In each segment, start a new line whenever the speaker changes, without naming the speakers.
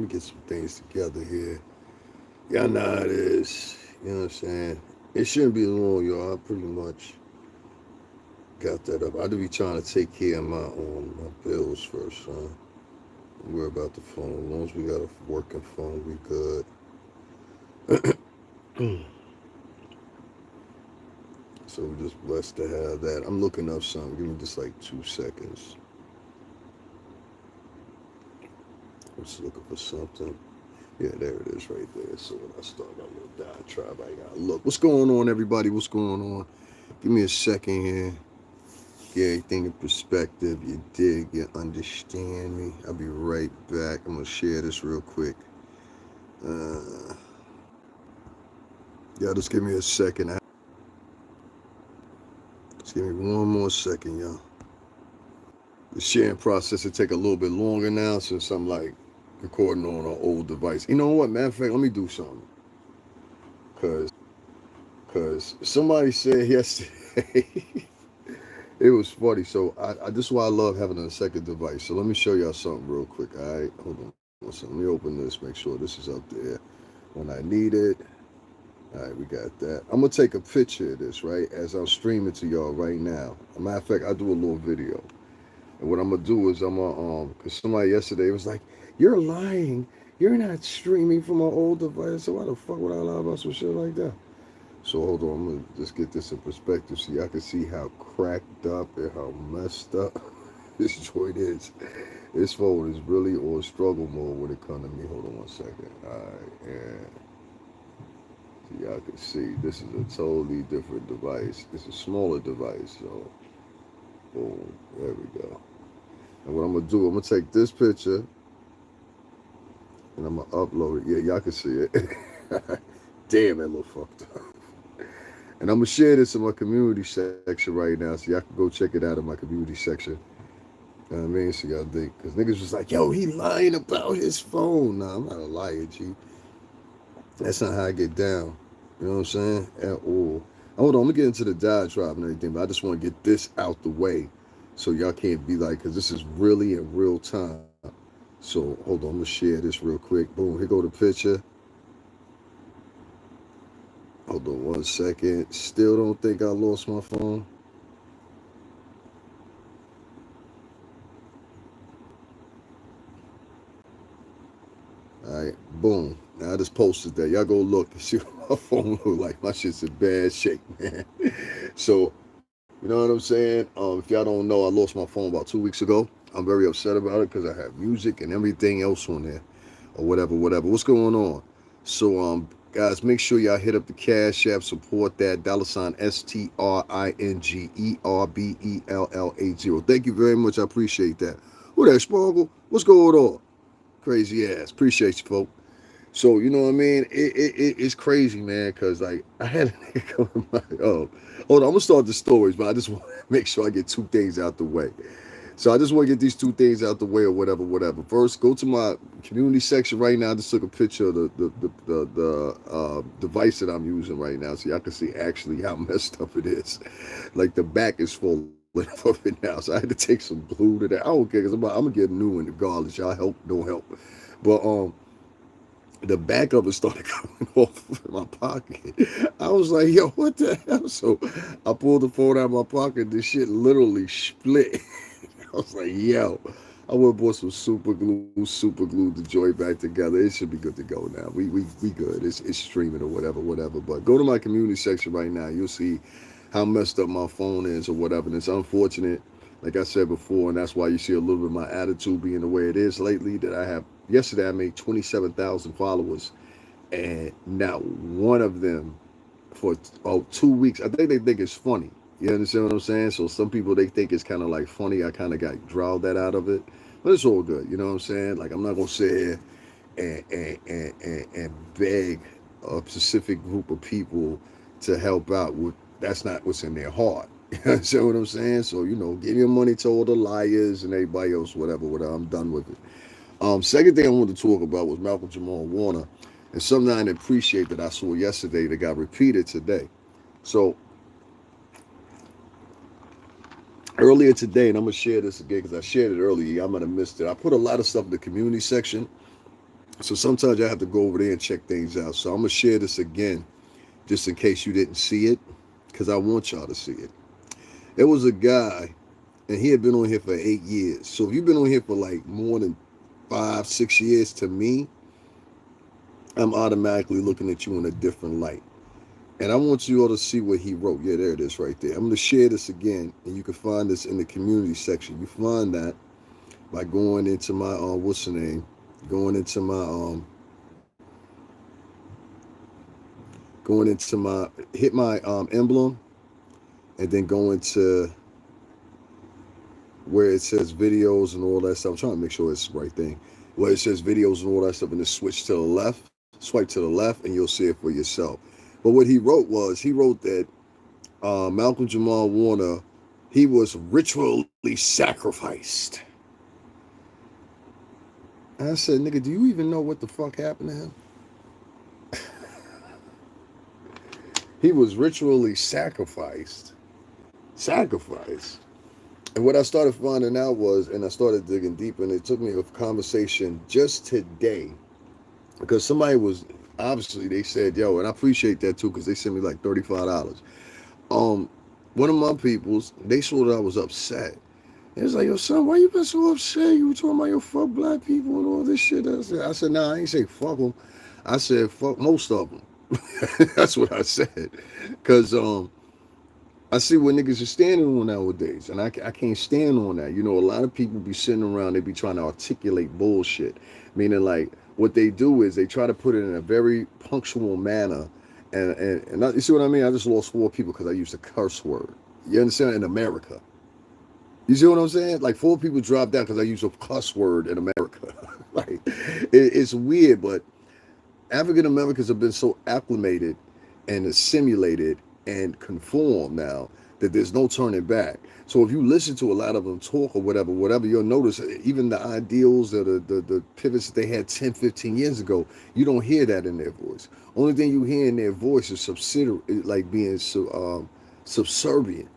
get some things together here. Y'all know how it is. You know what I'm saying? It shouldn't be long, y'all. I pretty much got that up. I do be trying to take care of my bills first, son. Don't worry about the phone. As long as we got a working phone, we good. So we're just blessed to have that. I'm looking up something. Give me just like 2 seconds. I'm just looking for something. Yeah, there it is right there. So when I start my little diatribe, I gotta look. What's going on, everybody? What's going on? Give me a second here. Get everything in perspective. You dig, you understand me. I'll be right back. I'm gonna share this real quick. Uh, y'all just give me a second. Just give me one more second, y'all. The sharing process will take a little bit longer now since I'm like recording on an old device. You know what? Matter of fact, let me do something. Cause somebody said yesterday, it was funny. So this is why I love having a second device. So let me show y'all something real quick. All right, hold on. Let me open this. Make sure this is up there when I need it. All right, we got that. I'm gonna take a picture of this right as I'm streaming to y'all right now. As a matter of fact, I do a little video. And what I'm gonna do is I'm gonna cause somebody yesterday was like, "You're lying. You're not streaming from an old device." So why the fuck would I lie about some shit like that? So hold on, I'm gonna just get this in perspective so y'all can see how cracked up and how messed up this joint is. This phone is really on struggle mode when it comes to me. Hold on one second. Alright, and so y'all can see this is a totally different device. It's a smaller device, so boom, there we go. And what I'm gonna do, I'm gonna take this picture and I'm gonna upload it. Yeah, y'all can see it. Damn, it look fucked up. And I'm gonna share this in my community section right now, so y'all can go check it out in my community section. You know what I mean? So y'all think, because niggas was like, yo, he lying about his phone. Nah, I'm not a liar, G. That's not how I get down. You know what I'm saying? At all. Hold on, I'm gonna get into the diatribe and everything, but I just want to get this out the way so y'all can't be like, because this is really in real time. So hold on, I'm gonna share this real quick. Boom, here go the picture. Hold on one second. Still don't think I lost my phone. All right, boom. Now I just posted that. Y'all go look and see what my phone look like. My shit's in bad shape, man. So, you know what I'm saying? If y'all don't know, I lost my phone about 2 weeks ago. I'm very upset about it because I have music and everything else on there, or whatever, whatever. What's going on? So, guys, make sure y'all hit up the Cash App, support that $ STRINGERBELL80. Thank you very much. I appreciate that. Who that, Sparkle? What's going on? Crazy ass. Appreciate you, folks. So you know what I mean? It's crazy, man. Cause like I had a nigga come in my hold on, I'm gonna start the stories, but I just want to make sure I get two things out the way. So I just want to get these two things out the way or whatever, whatever. First, go to my community section right now. I just took a picture of the device that I'm using right now, so y'all can see actually how messed up it is. Like the back is falling off it now, so I had to take some glue to that. I don't care because I'm gonna get a new one regardless. Y'all help, don't help. But the back of it started coming off in my pocket. I was like, yo, what the hell? So I pulled the phone out of my pocket. This shit literally split. I was like, yo, I would have bought some super glued the joint back together. It should be good to go now. We good. It's streaming or whatever, whatever. But go to my community section right now. You'll see how messed up my phone is or whatever. And it's unfortunate, like I said before, and that's why you see a little bit of my attitude being the way it is lately. That I have. Yesterday I made 27,000 followers, and not one of them for 2 weeks. I think they think it's funny. You understand what I'm saying? So some people they think it's kind of like funny. I kind of got drawled that out of it, but it's all good. You know what I'm saying? Like I'm not gonna sit here and beg a specific group of people to help out with. That's not what's in their heart. You understand what I'm saying? So give your money to all the liars and everybody else, whatever. Whatever. I'm done with it. Second thing I wanted to talk about was Malcolm Jamal Warner, and something I didn't appreciate that I saw yesterday that got repeated today. So earlier today, and I'm gonna share this again because I shared it earlier. I might have missed it. I put a lot of stuff in the community section, So sometimes I have to go over there and check things out. So I'm gonna share this again, just in case you didn't see it, because I want y'all to see it. There was a guy, and he had been on here for 8 years. So if you've been on here for like more than 5, 6 years, to me, I'm automatically looking at you in a different light. And I want you all to see what he wrote. Yeah, there it is right there. I'm going to share this again, and you can find this in the community section. You find that by going into my, what's the name? Going into my, hit my emblem, and then go into where it says videos and all that stuff. I'm trying to make sure it's the right thing. Where it says videos and all that stuff, and then switch to the left, swipe to the left, and you'll see it for yourself. But what he wrote that Malcolm Jamal Warner, he was ritually sacrificed. And I said, nigga, do you even know what the fuck happened to him? He was ritually sacrificed. Sacrificed. And what I started finding out was, and I started digging deeper, and it took me a conversation just today, because somebody was, obviously they said, yo, and I appreciate that too, because they sent me like $35. One of my peoples, they saw that I was upset. It was like, yo, son, why you been so upset? You were talking about your fuck black people and all this shit. I said, nah, I ain't say fuck them. I said, fuck most of them. That's what I said. Because I see what niggas are standing on nowadays, and I can't stand on that. You know, a lot of people be sitting around, they be trying to articulate bullshit. Meaning, like, what they do is they try to put it in a very punctual manner. And you see what I mean? I just lost 4 people because I used a curse word. You understand? In America. You see what I'm saying? Like 4 people dropped out because I used a cuss word in America. Like, it's weird, but African Americans have been so acclimated and assimilated and conformed now that there's no turning back. So if you listen to a lot of them talk or whatever, you'll notice even the ideals or the pivots that they had 10, 15 years ago, you don't hear that in their voice. Only thing you hear in their voice is like being subservient.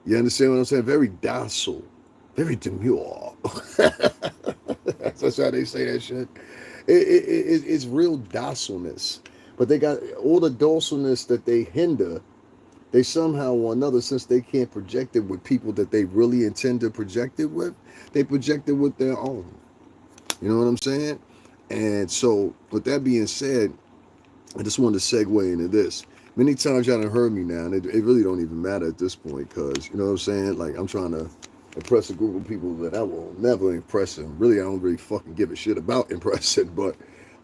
You understand what I'm saying? Very docile, very demure. That's how they say that shit. It's real docileness. But they got all the docileness that they hinder, they somehow or another, since they can't project it with people that they really intend to project it with, they project it with their own. You know what I'm saying? And so, with that being said, I just wanted to segue into this. Many times y'all done heard me now, and it really don't even matter at this point, because, you know what I'm saying? Like, I'm trying to impress a group of people that I will never impress them. Really, I don't really fucking give a shit about impressing, but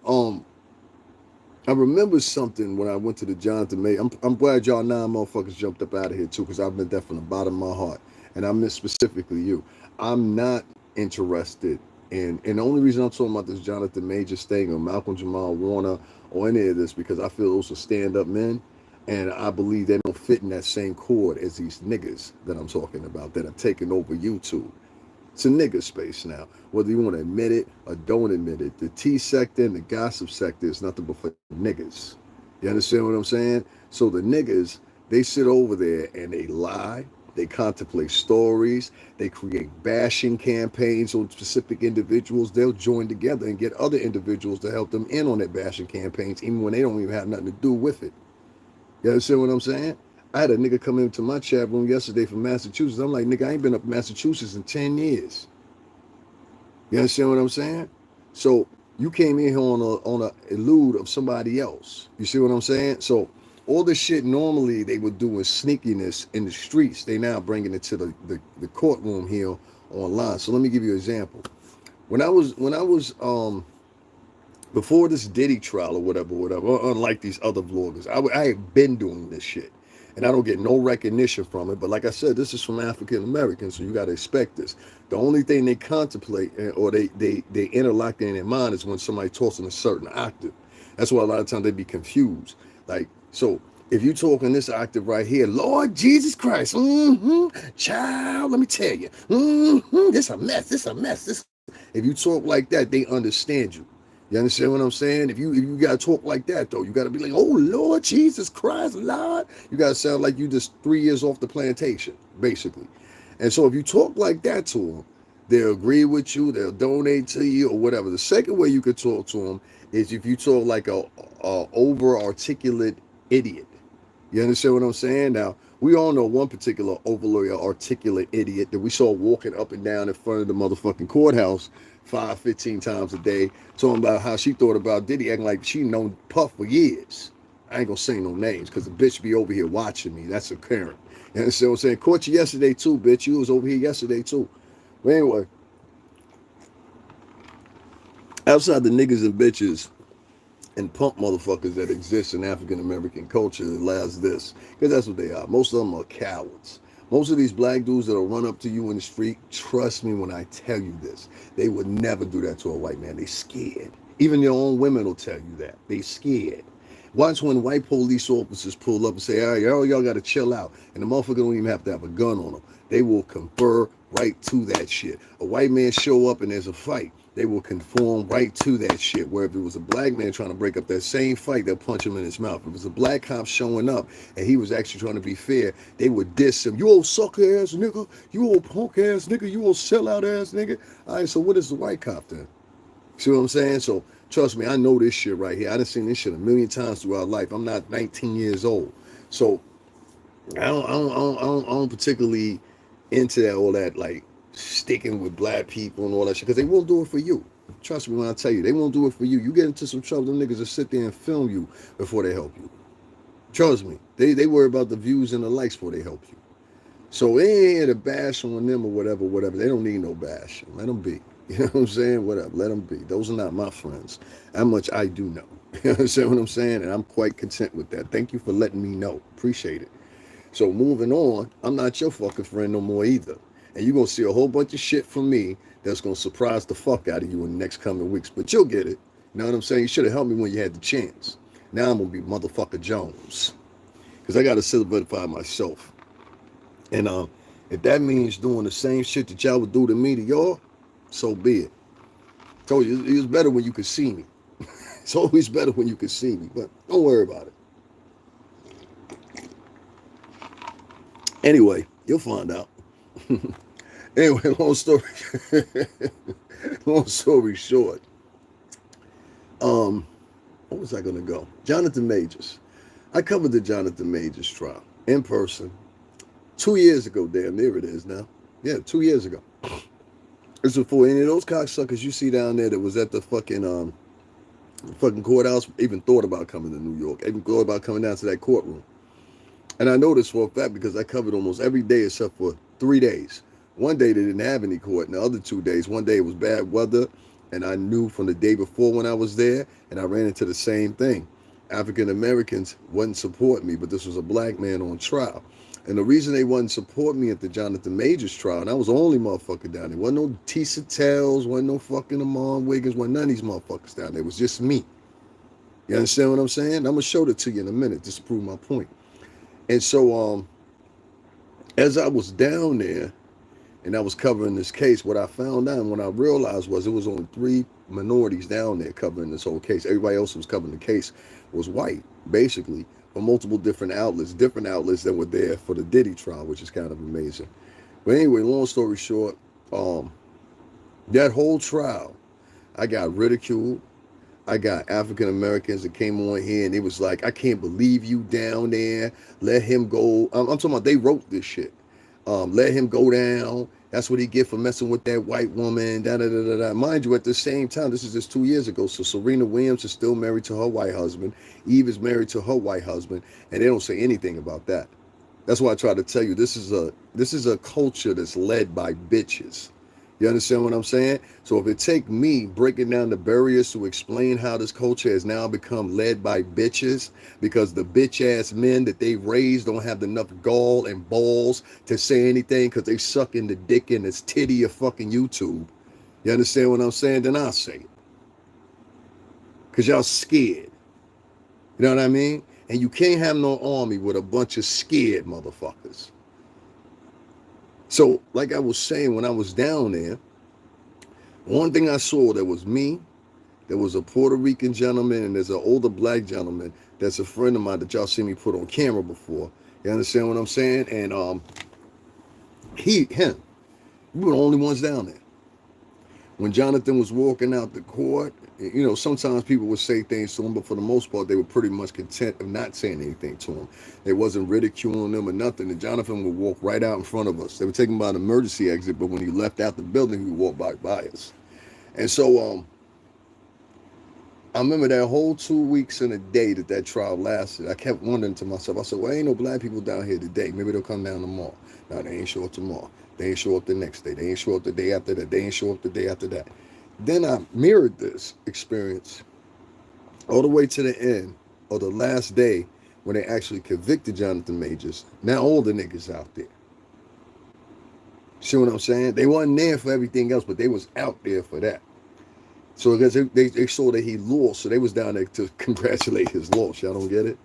I remember something when I went to the Johnathan. I'm glad y'all 9 motherfuckers jumped up out of here too, because I've been there from the bottom of my heart, and I miss specifically you. I'm not interested in, and the only reason I'm talking about this Johnathan Majors thing or Malcolm Jamal Warner or any of this, because I feel those are stand-up men, and I believe they don't fit in that same chord as these niggas that I'm talking about that have taken over YouTube. It's a nigga space now, whether you want to admit it or don't admit it. The T sector and the gossip sector is nothing but for niggas. You understand what I'm saying? So the niggas, they sit over there and they lie. They contemplate stories. They create bashing campaigns on specific individuals. They'll join together and get other individuals to help them in on their bashing campaigns, even when they don't even have nothing to do with it. You understand what I'm saying? I had a nigga come into my chat room yesterday from Massachusetts. I'm like, nigga, I ain't been up in Massachusetts in 10 years. You understand what I'm saying? So you came in here on a elude of somebody else. You see what I'm saying? So all the shit normally they would do in sneakiness in the streets, they now bringing it to the courtroom here online. So let me give you an example. When I was before this Diddy trial or whatever, unlike these other vloggers, I had been doing this shit. And I don't get no recognition from it. But like I said, this is from African Americans, so you got to expect this. The only thing they contemplate or they interlock in their mind is when somebody talks in a certain octave. That's why a lot of times they be confused. Like, so if you talk in this octave right here, Lord Jesus Christ, child, let me tell you, this a mess. If you talk like that, they understand you. You understand what I'm saying? If you gotta talk like that though, you gotta be like, oh Lord Jesus Christ, Lord. You gotta sound like you just 3 years off the plantation, basically. And so if you talk like that to them, They'll agree with you, they'll donate to you or whatever. The second way you could talk to them is if you talk like a over articulate idiot. You understand what I'm saying? Now, we all know one particular overly articulate idiot that we saw walking up and down in front of the motherfucking courthouse 15 times a day, talking about how she thought about Diddy, acting like she known Puff for years. I ain't gonna say no names because the bitch be over here watching me. That's apparent. You understand what I'm saying? Caught you yesterday too, bitch. You was over here yesterday too. But anyway, outside the niggas and bitches and punk motherfuckers that exist in African American culture, it allows this. Because that's what they are. Most of them are cowards. Most of these black dudes that'll run up to you in the street, trust me when I tell you this, they would never do that to a white man. They scared. Even your own women will tell you that. They scared. Watch when white police officers pull up and say, all right, y'all got to chill out. And the motherfucker don't even have to have a gun on them. They will confer right to that shit. A white man show up and there's a fight. They will conform right to that shit. Where if it was a black man trying to break up that same fight, they'll punch him in his mouth. If it was a black cop showing up and he was actually trying to be fair, they would diss him. You old sucker ass nigga. You old punk ass nigga. You old sellout ass nigga. All right, so what is the white cop then? See what I'm saying? So trust me, I know this shit right here. I done seen this shit a million times throughout life. I'm not 19 years old. So I don't particularly into that, all that, like, sticking with black people and all that shit, because they won't do it for you. Trust me when I tell you, they won't do it for you. You get into some trouble, them niggas will sit there and film you before they help you. Trust me. They worry about the views and the likes before they help you. So they ain't here to bash on them or whatever. They don't need no bash. Let them be. You know what I'm saying? Whatever. Let them be. Those are not my friends. How much I do know. You understand what I'm saying? And I'm quite content with that. Thank you for letting me know. Appreciate it. So moving on, I'm not your fucking friend no more either. And you're going to see a whole bunch of shit from me that's going to surprise the fuck out of you in the next coming weeks. But you'll get it. You know what I'm saying? You should have helped me when you had the chance. Now I'm going to be motherfucker Jones. Because I got to solidify myself. And if that means doing the same shit that y'all would do to me to y'all, so be it. Told you, it was better when you could see me. It's always better when you could see me. But don't worry about it. Anyway, you'll find out. Anyway, long story short. What was I gonna go? Johnathan Majors. I covered the Johnathan Majors trial in person 2 years ago. Damn near it is now. Yeah, 2 years ago. It's before any of those cocksuckers you see down there that was at the fucking courthouse even thought about coming to New York, even thought about coming down to that courtroom. And I know this for a fact because I covered almost every day except for 3 days. One day they didn't have any court, and the other 2 days, one day it was bad weather, and I knew from the day before when I was there, and I ran into the same thing. African Americans wouldn't support me, but this was a black man on trial. And the reason they wouldn't support me at the Johnathan Majors trial, and I was the only motherfucker down there. Wasn't no Tisa Tells, wasn't no fucking Amon Wiggins, wasn't none of these motherfuckers down there. It was just me. You understand what I'm saying? I'm going to show it to you in a minute just to prove my point. And so as I was down there and I was covering this case, what I found out and what I realized was it was only 3 minorities down there covering this whole case. Everybody else who was covering the case was white, basically, from multiple different outlets that were there for the Diddy trial, which is kind of amazing. But anyway, long story short, that whole trial, I got ridiculed. I got African Americans that came on here and it was like, I can't believe you down there. Let him go. I'm talking about they wrote this shit. Let him go down. That's what he get for messing with that white woman. Da, da, da, da, da. Mind you, at the same time, this is just 2 years ago. So Serena Williams is still married to her white husband. Eve is married to her white husband. And they don't say anything about that. That's why I try to tell you, this is a culture that's led by bitches. You understand what I'm saying? So if it take me breaking down the barriers to explain how this culture has now become led by bitches, because the bitch ass men that they raised don't have enough gall and balls to say anything because they sucking the dick in its titty of fucking YouTube. You understand what I'm saying? Then I'll say it. Because y'all scared. You know what I mean? And you can't have no army with a bunch of scared motherfuckers. So, like I was saying, when I was down there, one thing I saw, there was me, there was a Puerto Rican gentleman, and there's an older black gentleman that's a friend of mine that y'all seen me put on camera before. You understand what I'm saying? And we were the only ones down there. When Johnathan was walking out the court, you know, sometimes people would say things to him, but for the most part, they were pretty much content of not saying anything to him. They wasn't ridiculing him or nothing. And Johnathan would walk right out in front of us. They would take him by the emergency exit, but when he left out the building, he would walk by us. And so I remember that whole 2 weeks and a day that trial lasted. I kept wondering to myself, I said, well, ain't no black people down here today. Maybe they'll come down tomorrow. No, they ain't show up tomorrow. They ain't show up the next day. They ain't show up the day after that. They ain't show up the day after that. Then I mirrored this experience all the way to the end, or the last day, when they actually convicted Johnathan Majors. Now all the niggas out there. See what I'm saying? They wasn't there for everything else, but they was out there for that. So because they saw that he lost, so they was down there to congratulate his loss. Y'all don't get it?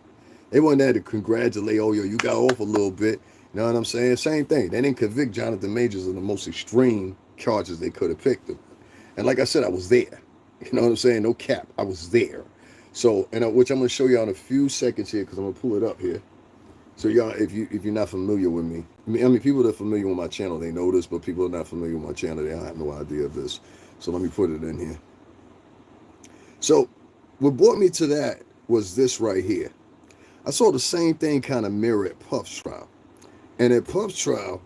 They wasn't there to congratulate, oh, yo, you got off a little bit. You know what I'm saying? Same thing. They didn't convict Johnathan Majors of the most extreme charges they could have picked him. And like I said, I was there. You know what I'm saying? No cap. I was there. So, and which I'm going to show y'all in a few seconds here, because I'm going to pull it up here. So y'all, if you're not familiar with me, I mean, people that are familiar with my channel, they know this, but people are not familiar with my channel, they have no idea of this. So let me put it in here. So what brought me to that was this right here. I saw the same thing kind of mirror at Puff's trial. And at Puff's trial,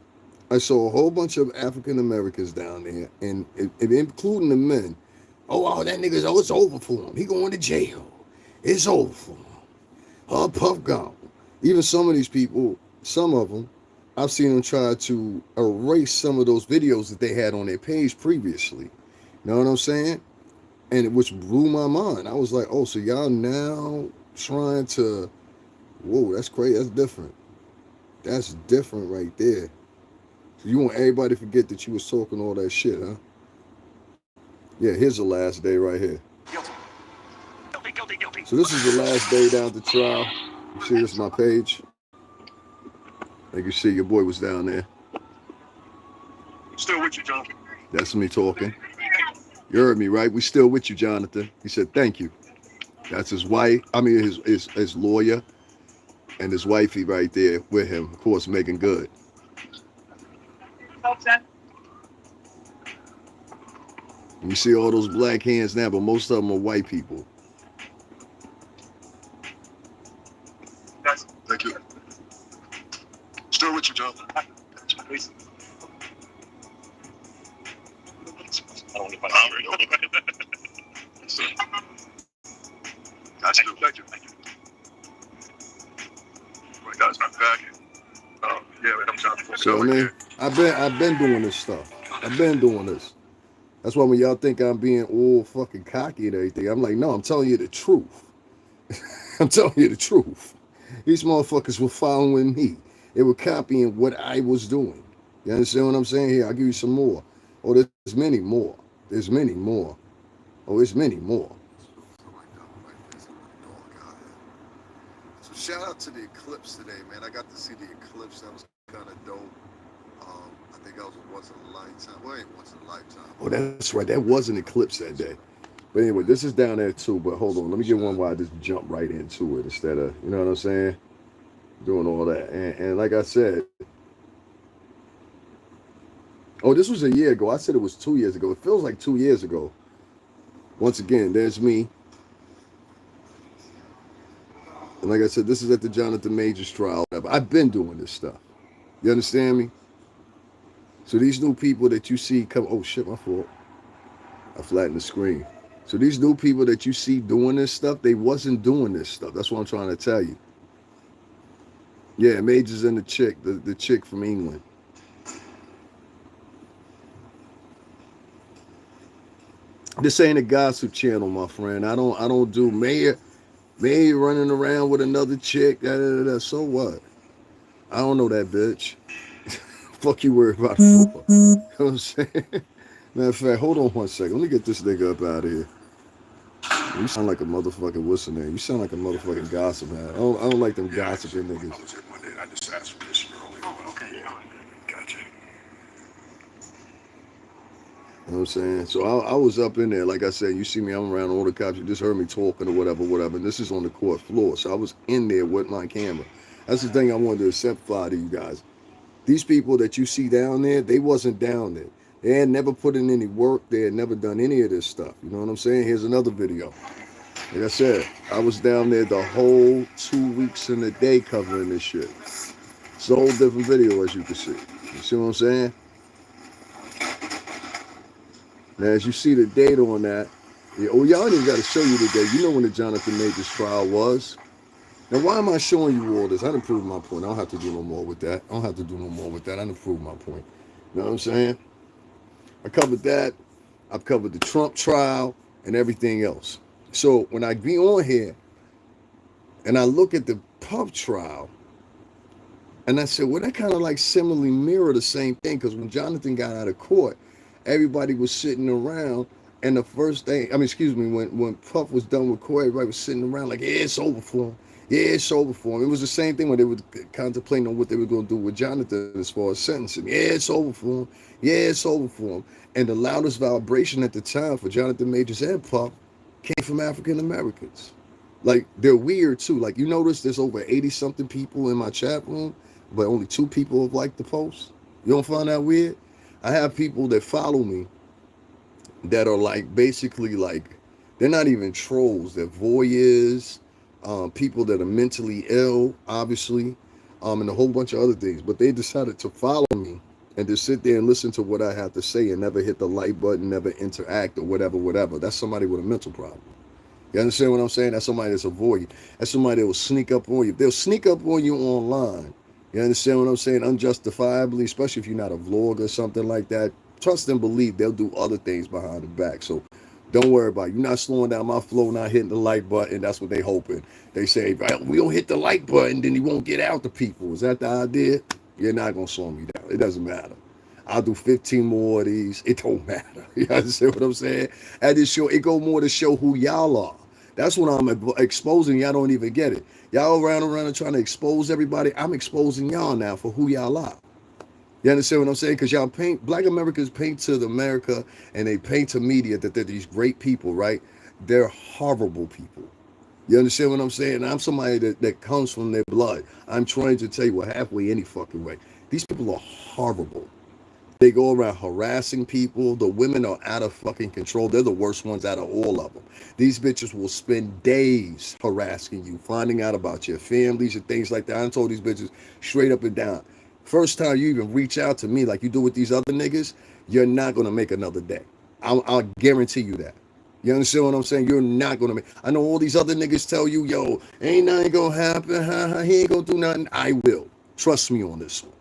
I saw a whole bunch of African Americans down there, and including the men. Oh, that nigga's, it's over for him. He going to jail. It's over for him. Puff gone. Even some of these people, some of them, I've seen them try to erase some of those videos that they had on their page previously. You know what I'm saying? And which blew my mind. I was like, oh, so y'all now trying to, whoa, that's crazy. That's different. That's different right there. So you want everybody to forget that you was talking all that shit, huh? Yeah, here's the last day right here. Guilty. So this is the last day down at the trial. You see, this is my page. Like you see, your boy was down there.
Still with you, Johnathan.
That's me talking. You heard me, right? We still with you, Johnathan. He said, thank you. That's his wife. I mean, his lawyer and his wifey right there with him, of course, making good. You see all those black hands now, but most of them are white people.
Thank you. Still with you, Johnathan. I don't know if Thank you. Right, guys, I'm back. Yeah, man, I'm Johnathan.
So, man, I've been doing this stuff. I've been doing this. That's why when y'all think I'm being all fucking cocky and everything, I'm like, no, I'm telling you the truth. I'm telling you the truth. These motherfuckers were following me. They were copying what I was doing. You understand what I'm saying? Here, I'll give you some more. Oh, there's many more. There's many more. Oh, there's many more. So shout out to the eclipse today, man. I got to see the eclipse. That was kind of dope. I think that was a once in a lifetime. Well, it ain't once in a lifetime. Oh, that's right. That was an eclipse that day. But anyway, this is down there too. But hold on. Let me get one where I just jump right into it instead of, you know what I'm saying? Doing all that. And like I said, oh, this was a year ago. I said it was 2 years ago. It feels like 2 years ago. Once again, there's me. And like I said, this is at the Johnathan Majors trial. I've been doing this stuff. You understand me? So these new people that you see come, oh shit, my fault. I flattened the screen. So these new people that you see doing this stuff, they wasn't doing this stuff. That's what I'm trying to tell you. Yeah, Majors and the chick from England. This ain't a gossip channel, my friend. I don't do Mayor running around with another chick. So what? I don't know that bitch. Fuck you worried about for. You know what I'm saying? Matter of fact, hold on one second. Let me get this nigga up out of here. You sound like a motherfucking what's name? You sound like a motherfucking gossip man. I don't like them gossiping niggas.
I was at Monday. I just asked for this earlier. Oh, okay. Gotcha.
You know what I'm saying? So I was up in there. Like I said, you see me, I'm around all the cops. You just heard me talking or whatever. And this is on the court floor. So I was in there with my camera. That's the thing I wanted to exemplify to you guys. These people that you see down there, they wasn't down there. They had never put in any work. They had never done any of this stuff. You know what I'm saying? Here's another video. Like I said, I was down there the whole 2 weeks and a day covering this shit. It's a whole different video, as you can see. You see what I'm saying? Now, as you see the date on that, yeah, oh, y'all didn't got to show you the date. You know when the Johnathan Majors trial was. Now, why am I showing you all this? I didn't prove my point. I don't have to do no more with that. I don't have to do no more with that. I didn't prove my point. You know what I'm saying? I covered that. I've covered the Trump trial and everything else. So when I be on here and I look at the Puff trial, and I said, well, that kind of like similarly mirror the same thing, because when Johnathan got out of court, everybody was sitting around, and the first thing, when Puff was done with court, everybody was sitting around like, yeah, it's over for him. Yeah, it's over for him. It was the same thing when they were contemplating on what they were going to do with Johnathan as far as sentencing. Yeah, it's over for him. Yeah, it's over for him. And the loudest vibration at the time for Johnathan Majors and Puff came from African Americans. Like, they're weird too. Like, you notice there's over 80 something people in my chat room, but only 2 people have liked the post. You don't find that weird? I have people that follow me that are like basically like, they're not even trolls, they're voyeurs, people that are mentally ill, obviously, and a whole bunch of other things. But they decided to follow me and to sit there and listen to what I have to say and never hit the like button, never interact or whatever. That's somebody with a mental problem. You understand what I'm saying? That's somebody that's a voyeur. That's somebody that will sneak up on you. They'll sneak up on you online. You understand what I'm saying? Unjustifiably, especially if you're not a vlog or something like that. Trust and believe they'll do other things behind the back. So don't worry about it. You're not slowing down my flow, not hitting the like button. That's what they hoping. They say, right, we don't hit the like button, then he won't get out to people. Is that the idea? You're not going to slow me down. It doesn't matter. I'll do 15 more of these. It don't matter. You understand what I'm saying? At this show, it go more to show who y'all are. That's what I'm exposing. Y'all don't even get it. Y'all around and trying to expose everybody. I'm exposing y'all now for who y'all are. You understand what I'm saying? Because y'all paint, Black Americans paint to the America and they paint to media that they're these great people, right? They're horrible people. You understand what I'm saying? I'm somebody that comes from their blood. I'm trying to tell you what, halfway any fucking way. These people are horrible. They go around harassing people. The women are out of fucking control. They're the worst ones out of all of them. These bitches will spend days harassing you, finding out about your families and things like that. I told these bitches straight up and down. First time you even reach out to me like you do with these other niggas, you're not going to make another day. I'll guarantee you that. You understand what I'm saying? You're not going to make... I know all these other niggas tell you, yo, ain't nothing going to happen. He ain't going to do nothing. I will. Trust me on this one.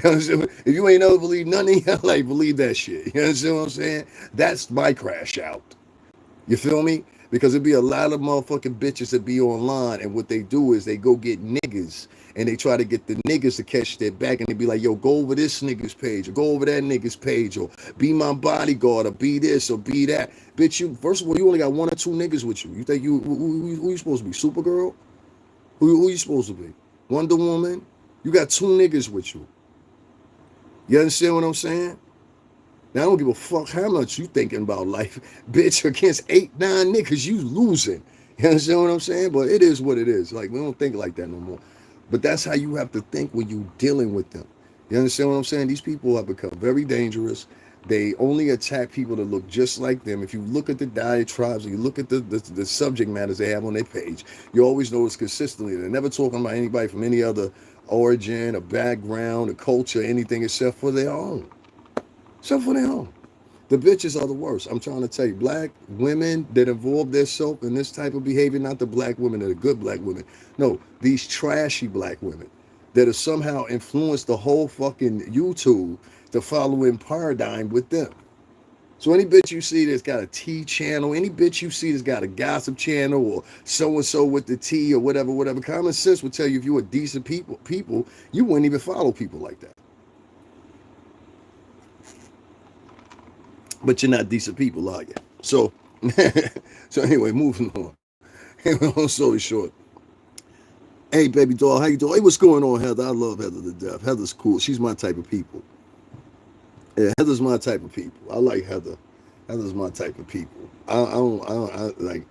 If you ain't never believe nothing, like believe that shit. You understand what I'm saying? That's my crash out. You feel me? Because it'd be a lot of motherfucking bitches that be online, and what they do is they go get niggas and they try to get the niggas to catch their back, and they be like, yo, go over this nigga's page or go over that nigga's page or be my bodyguard or be this or be that. Bitch, you first of all, you only got 1 or 2 niggas with you. You think who you supposed to be? Supergirl? Who you supposed to be? Wonder Woman? You got 2 niggas with you. You understand what I'm saying? Now, I don't give a fuck how much you thinking about life. Bitch, against 8, 9 niggas, you losing. You understand what I'm saying? But it is what it is. Like, we don't think like that no more. But that's how you have to think when you dealing with them. You understand what I'm saying? These people have become very dangerous. They only attack people that look just like them. If you look at the diatribes, and you look at the subject matters they have on their page, you always notice consistently they're never talking about anybody from any other origin, a background, a culture, anything except for their own. Except for their own. The bitches are the worst. I'm trying to tell you, black women that involve themselves in this type of behavior, not the black women that are good black women. No, these trashy black women that have somehow influenced the whole fucking YouTube to follow in paradigm with them. So any bitch you see that's got a tea channel, any bitch you see that's got a gossip channel or so-and-so with the tea or whatever, common sense would tell you if you were decent people, you wouldn't even follow people like that. But you're not decent people, are you? So, so anyway, moving on. Long story short. Hey, baby doll, how you doing? Hey, what's going on, Heather? I love Heather to death. Heather's cool. She's my type of people. Yeah, Heather's my type of people. I like Heather. Heather's my type of people. I like.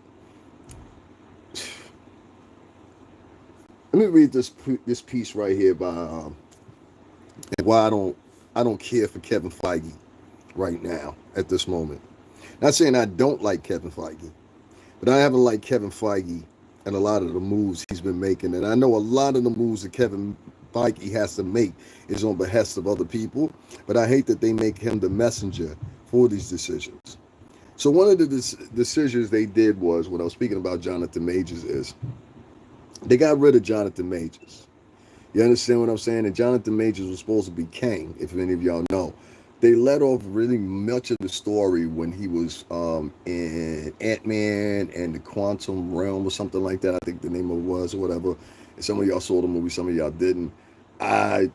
Let me read this piece right here by why I don't care for Kevin Feige. right now at this moment. Not saying I don't like Kevin Feige, but I haven't liked Kevin Feige and a lot of the moves he's been making. And I know a lot of the moves that Kevin Feige has to make is on behest of other people, but I hate that they make him the messenger for these decisions. So one of the decisions they did was, when I was speaking about Johnathan Majors, is they got rid of Johnathan Majors. You understand what I'm saying? And Johnathan Majors was supposed to be Kang, if any of y'all know. They let off really much of the story when he was in Ant-Man and the Quantum Realm or something like that. I think the name of it was, or whatever. And some of y'all saw the movie, some of y'all didn't. I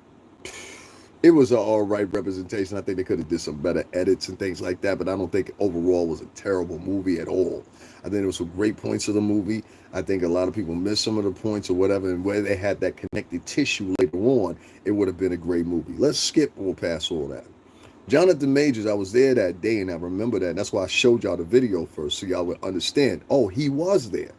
It was an all right representation. I think they could have did some better edits and things like that, but I don't think overall was a terrible movie at all. I think there was some great points of the movie. I think a lot of people missed some of the points or whatever, and where they had that connected tissue later on, it would have been a great movie. Let's skip or pass all that. Johnathan Majors, I was there that day, and I remember that. That's why I showed y'all the video first, so y'all would understand. Oh, he was there.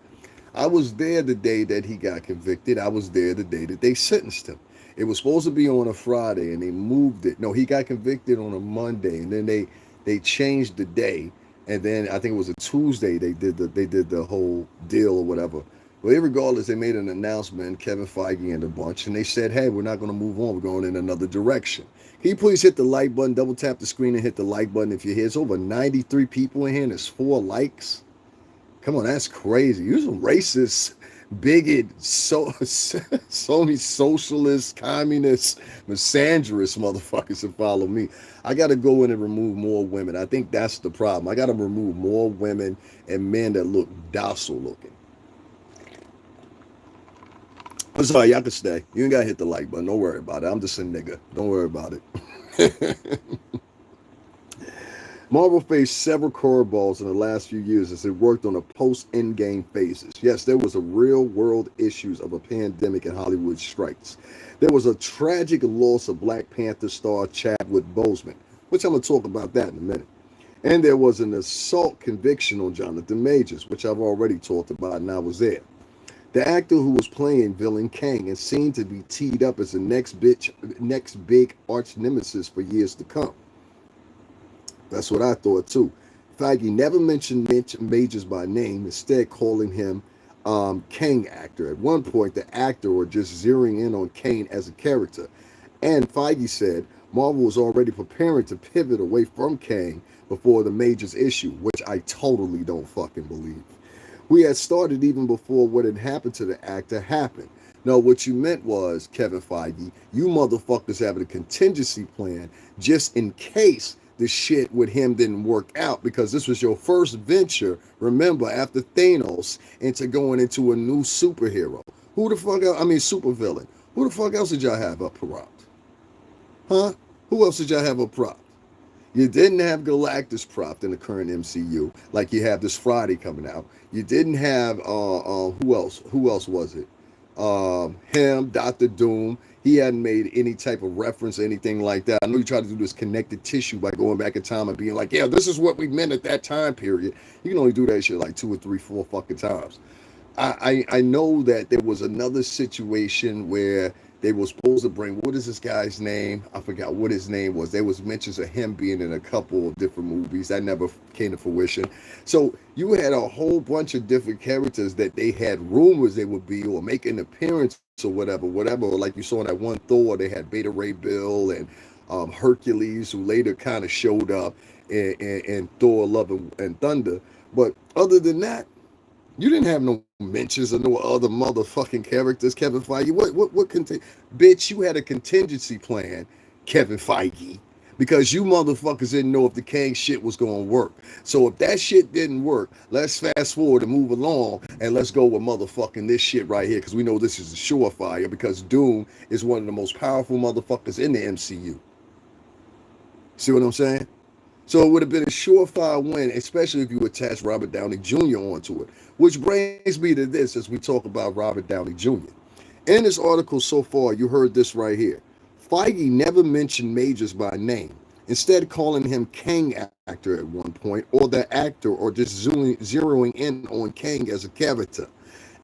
I was there the day that he got convicted. I was there the day that they sentenced him. It was supposed to be on a Friday, and they moved it. No, he got convicted on a Monday, and then they changed the day, and then I think it was a Tuesday they did the whole deal or whatever. Well, regardless, they made an announcement, Kevin Feige and a bunch, and they said, "Hey, we're not going to move on. We're going in another direction." Can you please hit the like button, double tap the screen, and hit the like button if you're here? It's over 93 people in here, and there's 4 likes. Come on, that's crazy. You're some racist, bigot, so many socialist, communist, misandrous motherfuckers to follow me. I got to go in and remove more women. I think that's the problem. I got to remove more women and men that look docile looking. I'm sorry, y'all can stay. You ain't got to hit the like button. Don't worry about it. I'm just a nigga. Don't worry about it. Marvel faced several curveballs in the last few years as it worked on a post-Endgame phases. Yes, there was a real-world issues of a pandemic and Hollywood strikes. There was a tragic loss of Black Panther star Chadwick Boseman, which I'm going to talk about that in a minute. And there was an assault conviction on Johnathan Majors, which I've already talked about, and I was there. The actor who was playing villain Kang and seemed to be teed up as the next big arch nemesis for years to come. That's what I thought too. Feige never mentioned Majors by name, instead calling him Kang actor. At one point, the actor was just zeroing in on Kang as a character. And Feige said Marvel was already preparing to pivot away from Kang before the Majors issue, which I totally don't fucking believe. We had started even before what had happened to the actor happened. No, what you meant was, Kevin Feige, you motherfuckers having a contingency plan just in case the shit with him didn't work out, because this was your first venture, remember, after Thanos, into going into a new superhero. Who the fuck else, I mean, supervillain. Who the fuck else did y'all have up propped? Huh? Who else did y'all have up propped? You didn't have Galactus propped in the current MCU, like you have this Friday coming out. You didn't have, who else? Who else was it? Him, Dr. Doom. He hadn't made any type of reference or anything like that. I know you try to do this connected tissue by going back in time and being like, yeah, this is what we meant at that time period. You can only do that shit like 2 or 3, 4 fucking times. I know that there was another situation where they were supposed to bring, what is this guy's name? I forgot what his name was. There was mentions of him being in a couple of different movies that never came to fruition. So you had a whole bunch of different characters that they had rumors they would be or make an appearance or whatever. Like you saw in that one Thor, they had Beta Ray Bill and Hercules, who later kind of showed up in Thor: Love and Thunder. But other than that, you didn't have no mentions of no other motherfucking characters, Kevin Feige. Bitch, you had a contingency plan, Kevin Feige, because you motherfuckers didn't know if the Kang shit was gonna work. So if that shit didn't work, let's fast forward and move along, and let's go with motherfucking this shit right here, because we know this is a surefire, because Doom is one of the most powerful motherfuckers in the MCU. See what I'm saying? So it would have been a surefire win, especially if you attach Robert Downey Jr. onto it. Which brings me to this as we talk about Robert Downey Jr. In this article so far, you heard this right here. Feige never mentioned Majors by name, instead calling him Kang actor at one point, or the actor, or just zeroing in on Kang as a character.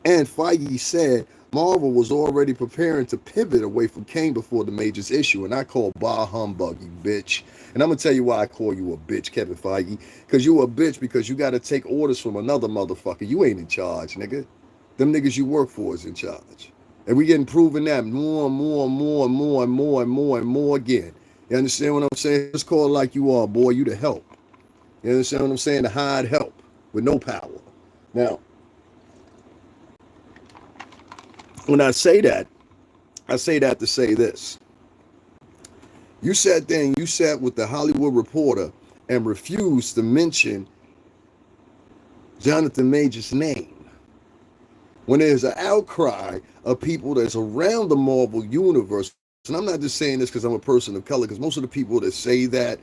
And Feige said Marvel was already preparing to pivot away from Kane before the Majors issue, and I call bah humbug, you bitch. And I'm gonna tell you why I call you a bitch, Kevin Feige. Because you a bitch because you gotta take orders from another motherfucker. You ain't in charge, nigga. Them niggas you work for is in charge. And we getting proven that more and more and more and more and more and more and more again. You understand what I'm saying? Just call it like you are, boy. You the help. You understand what I'm saying? The hired help with no power. Now, when I say that to say this. You sat there and you sat with the Hollywood Reporter and refused to mention Johnathan Major's name. When there's an outcry of people that's around the Marvel universe, and I'm not just saying this because I'm a person of color, because most of the people that say that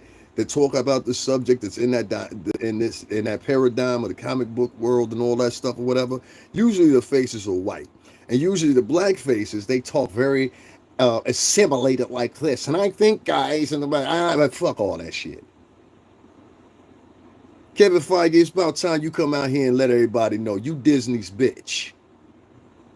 talk about the subject that's in that paradigm of the comic book world and all that stuff or whatever, usually the faces are white, and usually the black faces they talk very assimilated like this. And I think, guys, and fuck all that shit. Kevin Feige, it's about time you come out here and let everybody know you Disney's bitch.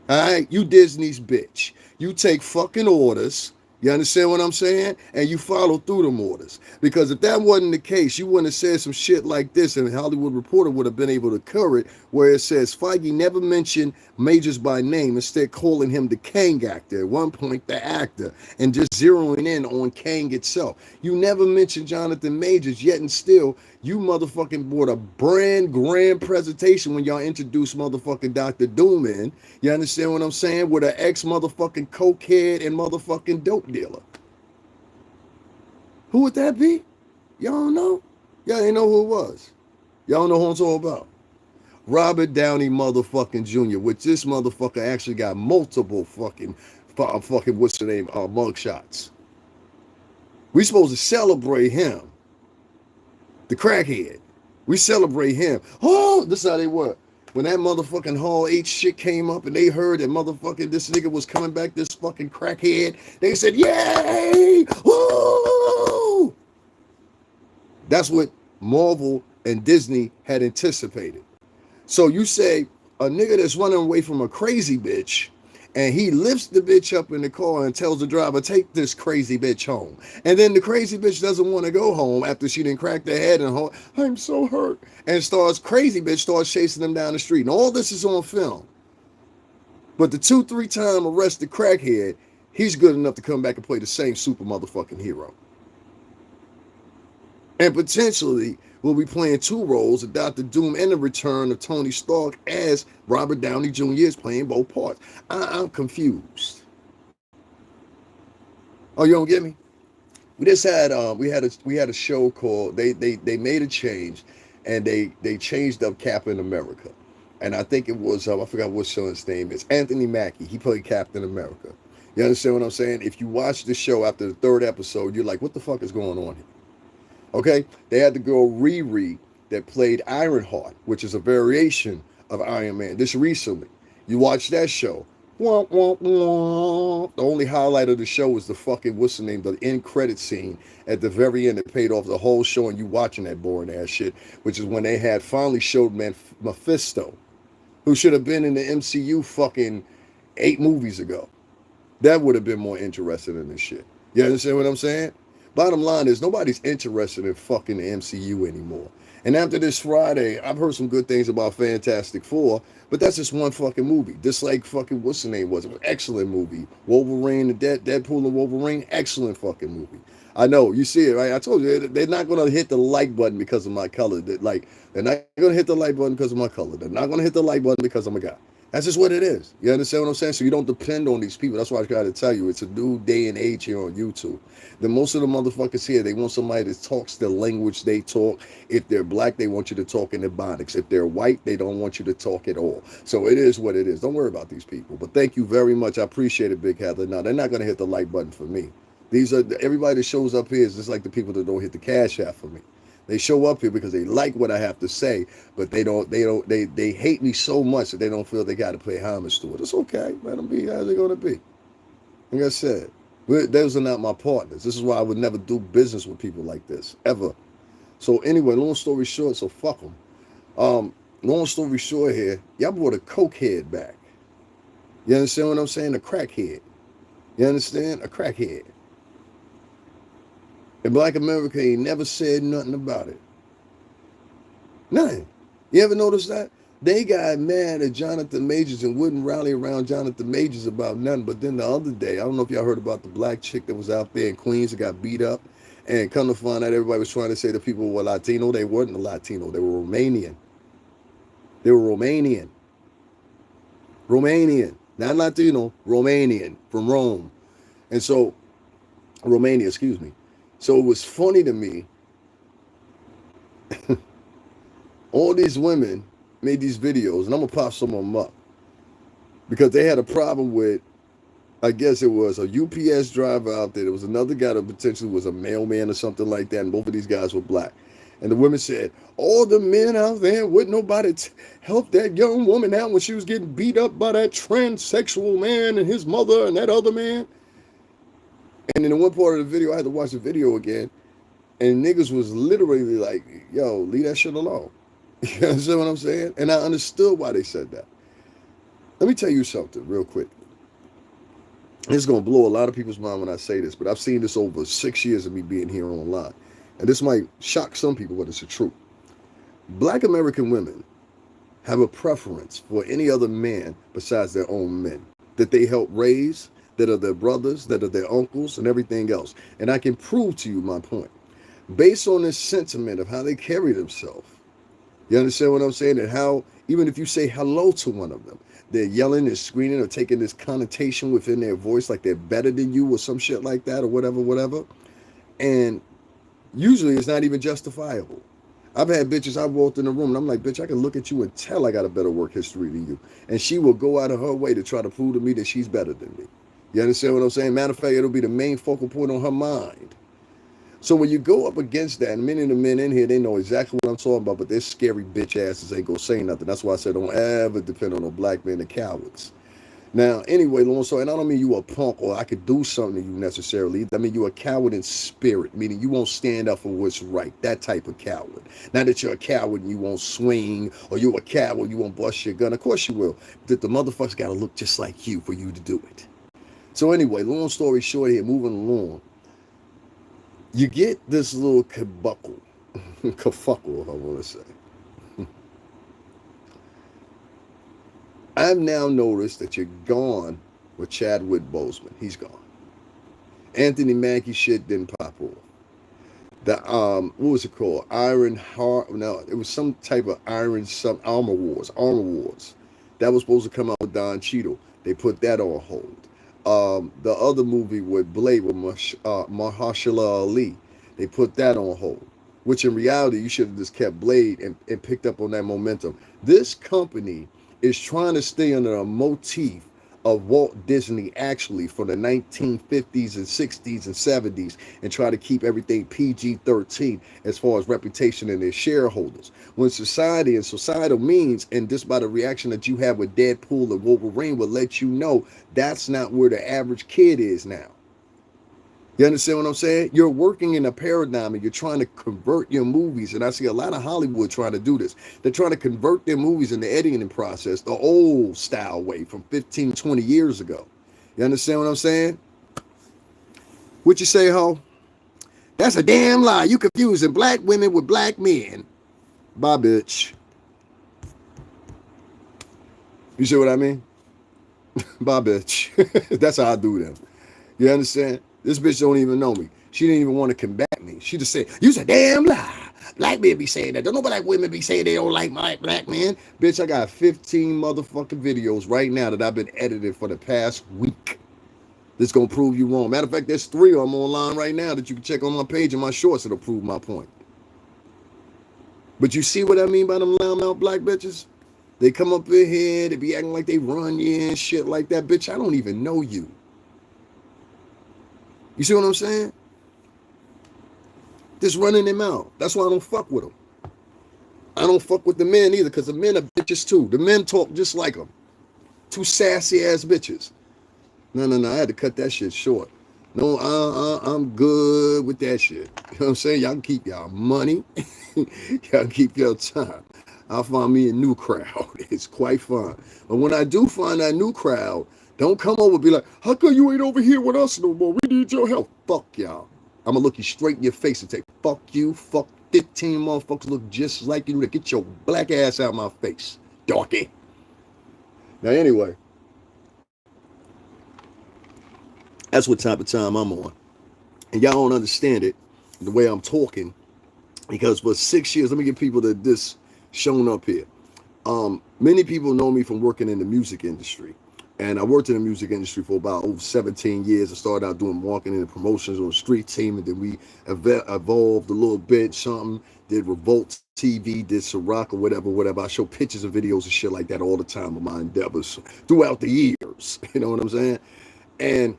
All right, you Disney's bitch. You take fucking orders. You understand what I'm saying? And you follow through them orders. Because if that wasn't the case, you wouldn't have said some shit like this, and the Hollywood Reporter would have been able to cover it, where it says Feige never mentioned Majors by name, instead calling him the Kang actor, at one point the actor, and just zeroing in on Kang itself. You never mentioned Johnathan Majors, yet and still, you motherfucking brought a brand grand presentation when y'all introduced motherfucking Dr. Doom in. You understand what I'm saying? With an ex-motherfucking cokehead and motherfucking dope dealer. Who would that be? Y'all don't know? Y'all ain't know who it was. Y'all know who I'm talking about. Robert Downey motherfucking Jr., which this motherfucker actually got multiple fucking what's the name, mugshots. We supposed to celebrate him. The crackhead. We celebrate him. Oh, this is how they were. When that motherfucking Hall H shit came up and they heard that motherfucking this nigga was coming back, this fucking crackhead, they said, yay! Woo! That's what Marvel and Disney had anticipated. So you say a nigga that's running away from a crazy bitch, and he lifts the bitch up in the car and tells the driver, take this crazy bitch home. And then the crazy bitch doesn't want to go home after she didn't crack their head and I'm so hurt. And crazy bitch starts chasing them down the street. And all this is on film. But the 2-3 time arrested crackhead, he's good enough to come back and play the same super motherfucking hero. And potentially will be playing two roles of Dr. Doom and the return of Tony Stark, as Robert Downey Jr. is playing both parts. I'm confused. Oh, you don't get me? We just had we had a show called they made a change, and they changed up Captain America, and I think it was I forgot what his name is, Anthony Mackie. He played Captain America. You understand what I'm saying? If you watch the show after the third episode, you're like, what the fuck is going on here? Okay, they had the girl Riri that played Ironheart, which is a variation of Iron Man. This recently, you watch that show. Wah, wah, wah. The only highlight of the show was the fucking what's the name, the end credit scene at the very end that paid off the whole show, and you watching that boring ass shit, which is when they had finally showed Mephisto, who should have been in the MCU fucking 8 movies ago. That would have been more interesting in this shit. You understand what I'm saying? Bottom line is nobody's interested in fucking the MCU anymore. And after this Friday, I've heard some good things about Fantastic Four, but that's just one fucking movie. Just like fucking what's the name was. It was an excellent movie. Wolverine, Deadpool and Wolverine, excellent fucking movie. I know, you see it, right? I told you, they're not going to hit the like button because of my color. They're not going to hit the like button because of my color. They're not going to hit the like button because I'm a guy. That's just what it is. You understand what I'm saying? So you don't depend on these people. That's why I try to tell you, it's a new day and age here on YouTube. Then most of the motherfuckers here, they want somebody that talks the language they talk. If they're black, they want you to talk in Ebonics. If they're white, they don't want you to talk at all. So it is what it is. Don't worry about these people. But thank you very much. I appreciate it, Big Heather. Now, they're not going to hit the like button for me. Everybody that shows up here is just like the people that don't hit the cash app for me. They show up here because they like what I have to say, but they hate me so much that they don't feel they got to pay homage to it. It's okay. Let them be how they're going to be. Like I said, those are not my partners. This is why I would never do business with people like this, ever. So anyway, long story short, so fuck them. Long story short here, y'all brought a cokehead back. You understand what I'm saying? A crackhead. You understand? A crackhead. And Black America ain't never said nothing about it. Nothing. You ever notice that? They got mad at Johnathan Majors and wouldn't rally around Johnathan Majors about nothing. But then the other day, I don't know if y'all heard about the black chick that was out there in Queens that got beat up. And come to find out, everybody was trying to say the people were Latino. They weren't Latino. They were Romanian. They were Romanian. Romanian. Not Latino. Romanian. From Rome. And so, Romania, excuse me. So it was funny to me. All these women made these videos, and I'm going to pop some of them up. Because they had a problem with, I guess it was a UPS driver out there. There was another guy that potentially was a mailman or something like that, and both of these guys were black. And the women said, all the men out there, wouldn't nobody help that young woman out when she was getting beat up by that transsexual man and his mother and that other man? And in the one part of the video, I had to watch the video again, and niggas was literally like, yo, leave that shit alone. You understand what I'm saying? And I understood why they said that. Let me tell you something real quick. It's going to blow a lot of people's mind when I say this, but I've seen this over 6 years of me being here online. And this might shock some people, but it's the truth. Black American women have a preference for any other man besides their own men that they help raise, that are their brothers, that are their uncles, and everything else. And I can prove to you my point. Based on this sentiment of how they carry themselves, you understand what I'm saying? And how, even if you say hello to one of them, they're yelling and screaming or taking this connotation within their voice like they're better than you or some shit like that or whatever. And usually it's not even justifiable. I've had bitches, I walked in the room and I'm like, bitch, I can look at you and tell I got a better work history than you. And she will go out of her way to try to prove to me that she's better than me. You understand what I'm saying? Matter of fact, it'll be the main focal point on her mind. So when you go up against that, and many of the men in here, they know exactly what I'm talking about, but their scary bitch asses ain't gonna say nothing. That's why I said don't ever depend on no black men and cowards. Now, anyway, long story, and I don't mean you a punk or I could do something to you necessarily. I mean you a coward in spirit, meaning you won't stand up for what's right. That type of coward. Not that you're a coward and you won't swing, or you're a coward you won't bust your gun. Of course you will. That the motherfuckers gotta look just like you for you to do it. So anyway, long story short here, moving along. You get this little kafuckle, I want to say. I've now noticed that you're gone with Chadwick Boseman. He's gone. Anthony Mackie shit didn't pop off. The what was it called? No, it was some type of Armor Wars. That was supposed to come out with Don Cheadle. They put that on hold. The other movie with Blade with Mahershala Ali, they put that on hold. Which in reality, you should have just kept Blade and picked up on that momentum. This company is trying to stay under a motif of Walt Disney actually from the 1950s and 60s and 70s and try to keep everything PG-13 as far as reputation and their shareholders. When society and societal means, and just by the reaction that you have with Deadpool and Wolverine will let you know that's not where the average kid is now. You understand what I'm saying? You're working in a paradigm and you're trying to convert your movies. And I see a lot of Hollywood trying to do this. They're trying to convert their movies in the editing process the old style way from 15, 20 years ago. You understand what I'm saying? What you say, ho? That's a damn lie. You confusing black women with black men. Bye, bitch. You see what I mean? Bye, bitch. That's how I do them. You understand? This bitch don't even know me. She didn't even want to combat me. She just said, you's a damn lie. Black men be saying that. Don't know black women be saying they don't like my black men. Bitch, I got 15 motherfucking videos right now that I've been editing for the past week. This gonna prove you wrong. Matter of fact, there's 3 of them online right now that you can check on my page and my shorts that'll prove my point. But you see what I mean by them loudmouth black bitches? They come up in here, they be acting like they run you and shit like that. Bitch, I don't even know you. You see what I'm saying? Just running them out. That's why I don't fuck with them. I don't fuck with the men either, because the men are bitches too. The men talk just like them. 2 sassy ass bitches. No. I had to cut that shit short. No, I'm good with that shit. You know what I'm saying? Y'all can keep y'all money. Y'all can keep your time. I'll find me a new crowd. It's quite fun. But when I do find that new crowd, don't come over and be like, how come you ain't over here with us no more? We need your help. Fuck y'all. I'm going to look you straight in your face and say, fuck you, fuck 15 motherfuckers look just like you. Get your black ass out of my face, darky. Now, anyway, that's what type of time I'm on. And y'all don't understand it the way I'm talking, because for 6 years, let me give people that this shown up here. Many people know me from working in the music industry. And I worked in the music industry for about over 17 years. I started out doing marketing and promotions on the street team, and then we evolved a little bit, something, did Revolt TV, did Ciroc or whatever. I show pictures and videos and shit like that all the time of my endeavors throughout the years. You know what I'm saying? And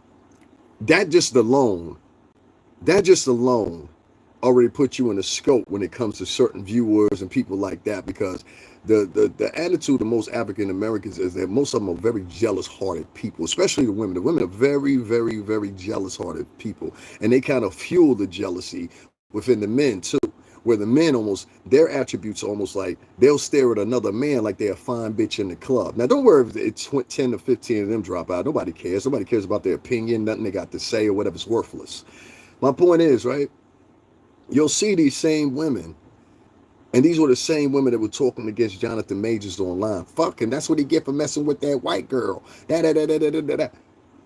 that just alone already put you in the scope when it comes to certain viewers and people like that, because the attitude of most African Americans is that most of them are very jealous-hearted people, especially the women. The women are very, very, very jealous-hearted people, and they kind of fuel the jealousy within the men too, where the men almost, their attributes are almost like they'll stare at another man like they're a fine bitch in the club. Now, don't worry if it's 10 to 15 of them drop out. Nobody cares. Nobody cares about their opinion, nothing they got to say or whatever's worthless. My point is, right, you'll see these same women, and these were the same women that were talking against Johnathan Majors online. Fucking, that's what he get for messing with that white girl.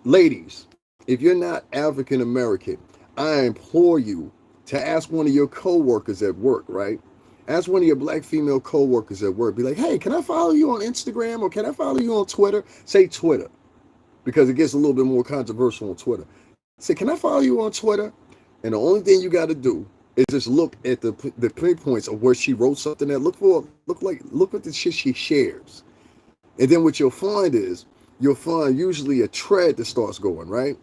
Ladies, if you're not African American, I implore you to ask one of your co-workers at work, right? Ask one of your black female co-workers at work. Be like, hey, can I follow you on Instagram, or can I follow you on Twitter? Say Twitter, because it gets a little bit more controversial on Twitter. Say, can I follow you on Twitter? And the only thing you got to do is just look at the pinpoints of where she wrote something that look at the shit she shares. And then what you'll find is, you'll find usually a thread that starts going, right?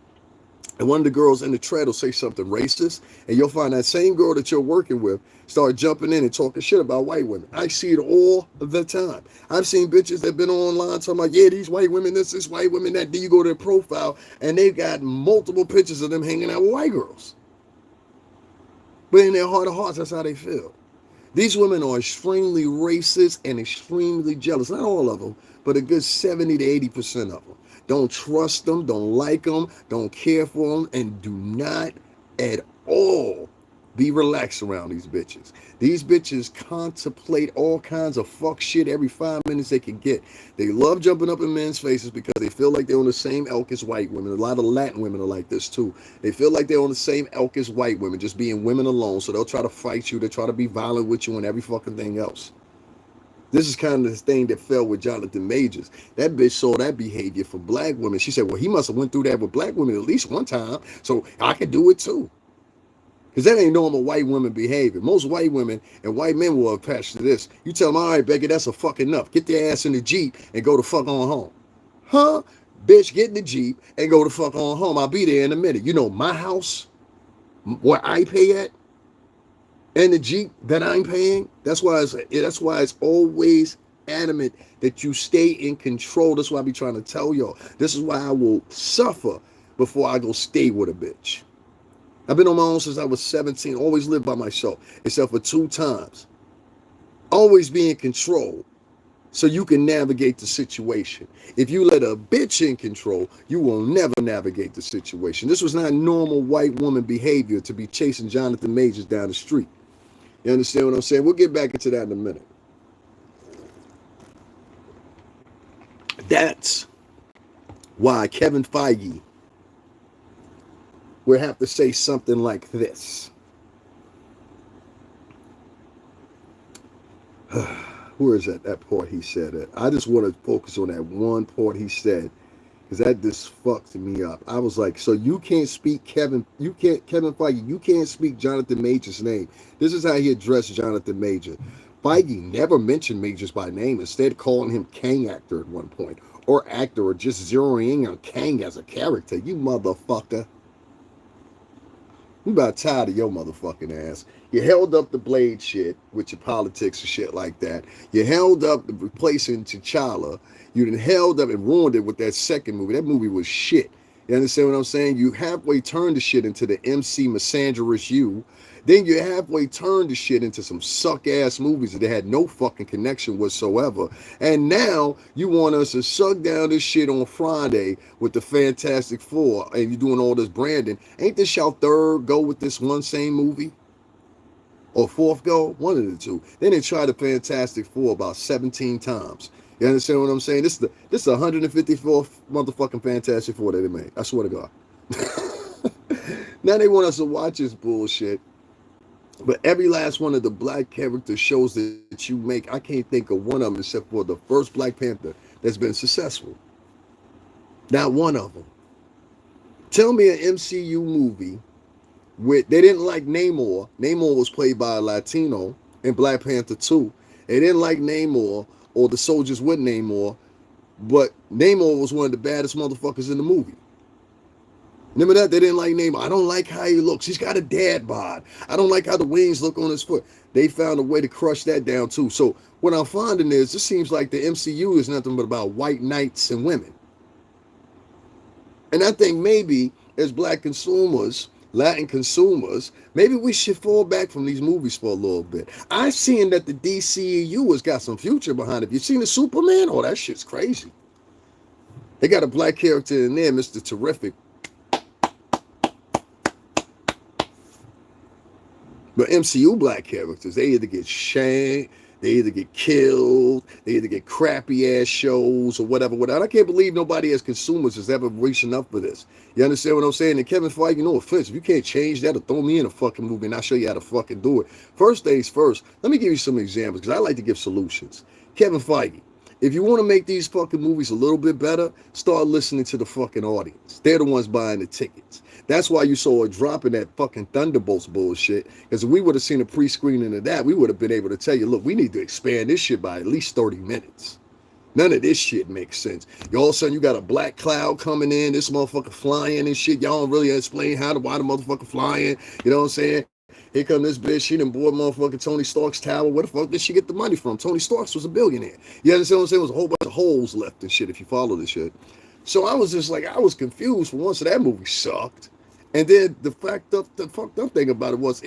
And one of the girls in the thread will say something racist, and you'll find that same girl that you're working with start jumping in and talking shit about white women. I see it all the time. I've seen bitches that have been online talking about, yeah, these white women, this white women, that. Then you go to their profile, and they've got multiple pictures of them hanging out with white girls. But in their heart of hearts, that's how they feel. These women are extremely racist and extremely jealous. Not all of them, but a good 70 to 80% of them. Don't trust them, don't like them, don't care for them, and do not at all be relaxed around these bitches. These bitches contemplate all kinds of fuck shit every 5 minutes they can get. They love jumping up in men's faces because they feel like they're on the same elk as white women. A lot of Latin women are like this too. They feel like they're on the same elk as white women, just being women alone. So they'll try to fight you. They try to be violent with you and every fucking thing else. This is kind of the thing that fell with Johnathan Majors. That bitch saw that behavior for black women. She said, well, he must have went through that with black women at least one time, so I could do it too. Because that ain't normal white women behavior. Most white women and white men will attach to this. You tell them, all right, Becky, that's a fuck enough. Get their ass in the Jeep and go the fuck on home. Huh? Bitch, get in the Jeep and go the fuck on home. I'll be there in a minute. You know my house, where I pay at, and the Jeep that I'm paying, that's why it's always adamant that you stay in control. That's why I be trying to tell y'all. This is why I will suffer before I go stay with a bitch. I've been on my own since I was 17, always lived by myself, except for 2 times. Always be in control so you can navigate the situation. If you let a bitch in control, you will never navigate the situation. This was not normal white woman behavior to be chasing Johnathan Majors down the street. You understand what I'm saying? We'll get back into that in a minute. That's why Kevin Feige will have to say something like this. Where is that part he said it? I just want to focus on that one part he said, because that just fucked me up. I was like, so you can't speak Kevin Feige, you can't speak Johnathan Majors' name. This is how he addressed Johnathan Majors. Feige never mentioned Majors by name, instead calling him Kang actor at one point, or actor, or just zeroing in on Kang as a character. You motherfucker. I'm about tired of your motherfucking ass. You held up the Blade shit with your politics and shit like that. You held up the replacing T'Challa. You then held up and ruined it with that second movie. That movie was shit. You understand what I'm saying? You halfway turn the shit into the MC misandrous you. Then you halfway turn the shit into some suck ass movies that had no fucking connection whatsoever. And now you want us to suck down this shit on Friday with the Fantastic Four, and you're doing all this branding. Ain't this your third go with this one same movie? Or fourth go? One of the two. Then they tried the Fantastic Four about 17 times. You understand what I'm saying? This is the 154th motherfucking Fantastic Four that they made. I swear to God. Now they want us to watch this bullshit. But every last one of the black character shows that you make, I can't think of one of them except for the first Black Panther that's been successful. Not one of them. Tell me an MCU movie with, they didn't like Namor. Namor was played by a Latino in Black Panther 2. They didn't like Namor or the soldiers with Namor, but Namor was one of the baddest motherfuckers in the movie. Remember that? They didn't like Namor. I don't like how he looks. He's got a dad bod. I don't like how the wings look on his foot. They found a way to crush that down too. So what I'm finding is, it seems like the MCU is nothing but about white knights and women. And I think maybe as black consumers, Latin consumers, maybe we should fall back from these movies for a little bit. I've seen that the DCEU has got some future behind it. You seen the Superman? Oh, that shit's crazy. They got a black character in there, Mr. Terrific. But MCU black characters, they either get shanked, they either get killed, they either get crappy ass shows or whatever. I can't believe nobody as consumers has ever reaching up for this. You understand what I'm saying? And Kevin Feige, no offense, if you can't change that or throw me in a fucking movie and I'll show you how to fucking do it. First things first, let me give you some examples because I like to give solutions. Kevin Feige, if you want to make these fucking movies a little bit better, start listening to the fucking audience. They're the ones buying the tickets. That's why you saw a drop in that fucking Thunderbolts bullshit. Because if we would have seen a pre-screening of that, we would have been able to tell you, look, we need to expand this shit by at least 30 minutes. None of this shit makes sense. All of a sudden, you got a black cloud coming in, this motherfucker flying and shit. Y'all don't really explain why the motherfucker flying. You know what I'm saying? Here come this bitch. She done bought motherfucking Tony Stark's tower. Where the fuck did she get the money from? Tony Stark was a billionaire. You understand what I'm saying? There was a whole bunch of holes left and shit if you follow this shit. So I was just like, I was confused for once. So that movie sucked. And then the fucked up thing about it was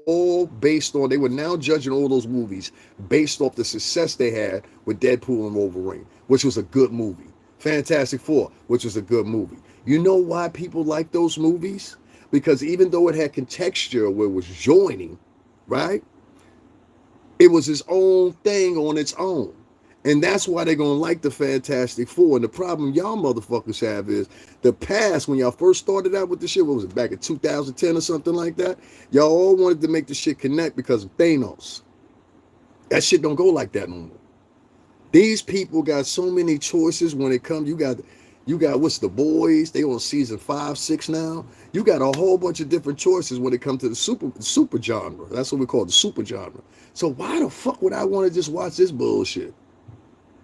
all based on, they were now judging all those movies based off the success they had with Deadpool and Wolverine, which was a good movie. Fantastic Four, which was a good movie. You know why people like those movies? Because even though it had contexture where it was joining, right? It was its own thing on its own. And that's why they're going to like the Fantastic Four. And the problem y'all motherfuckers have is the past, when y'all first started out with the shit, what was it, back in 2010 or something like that? Y'all all wanted to make the shit connect because of Thanos. That shit don't go like that no more. These people got so many choices when it comes. You got what's the boys? They on season 5, 6 now. You got a whole bunch of different choices when it comes to the super genre. That's what we call the super genre. So why the fuck would I want to just watch this bullshit?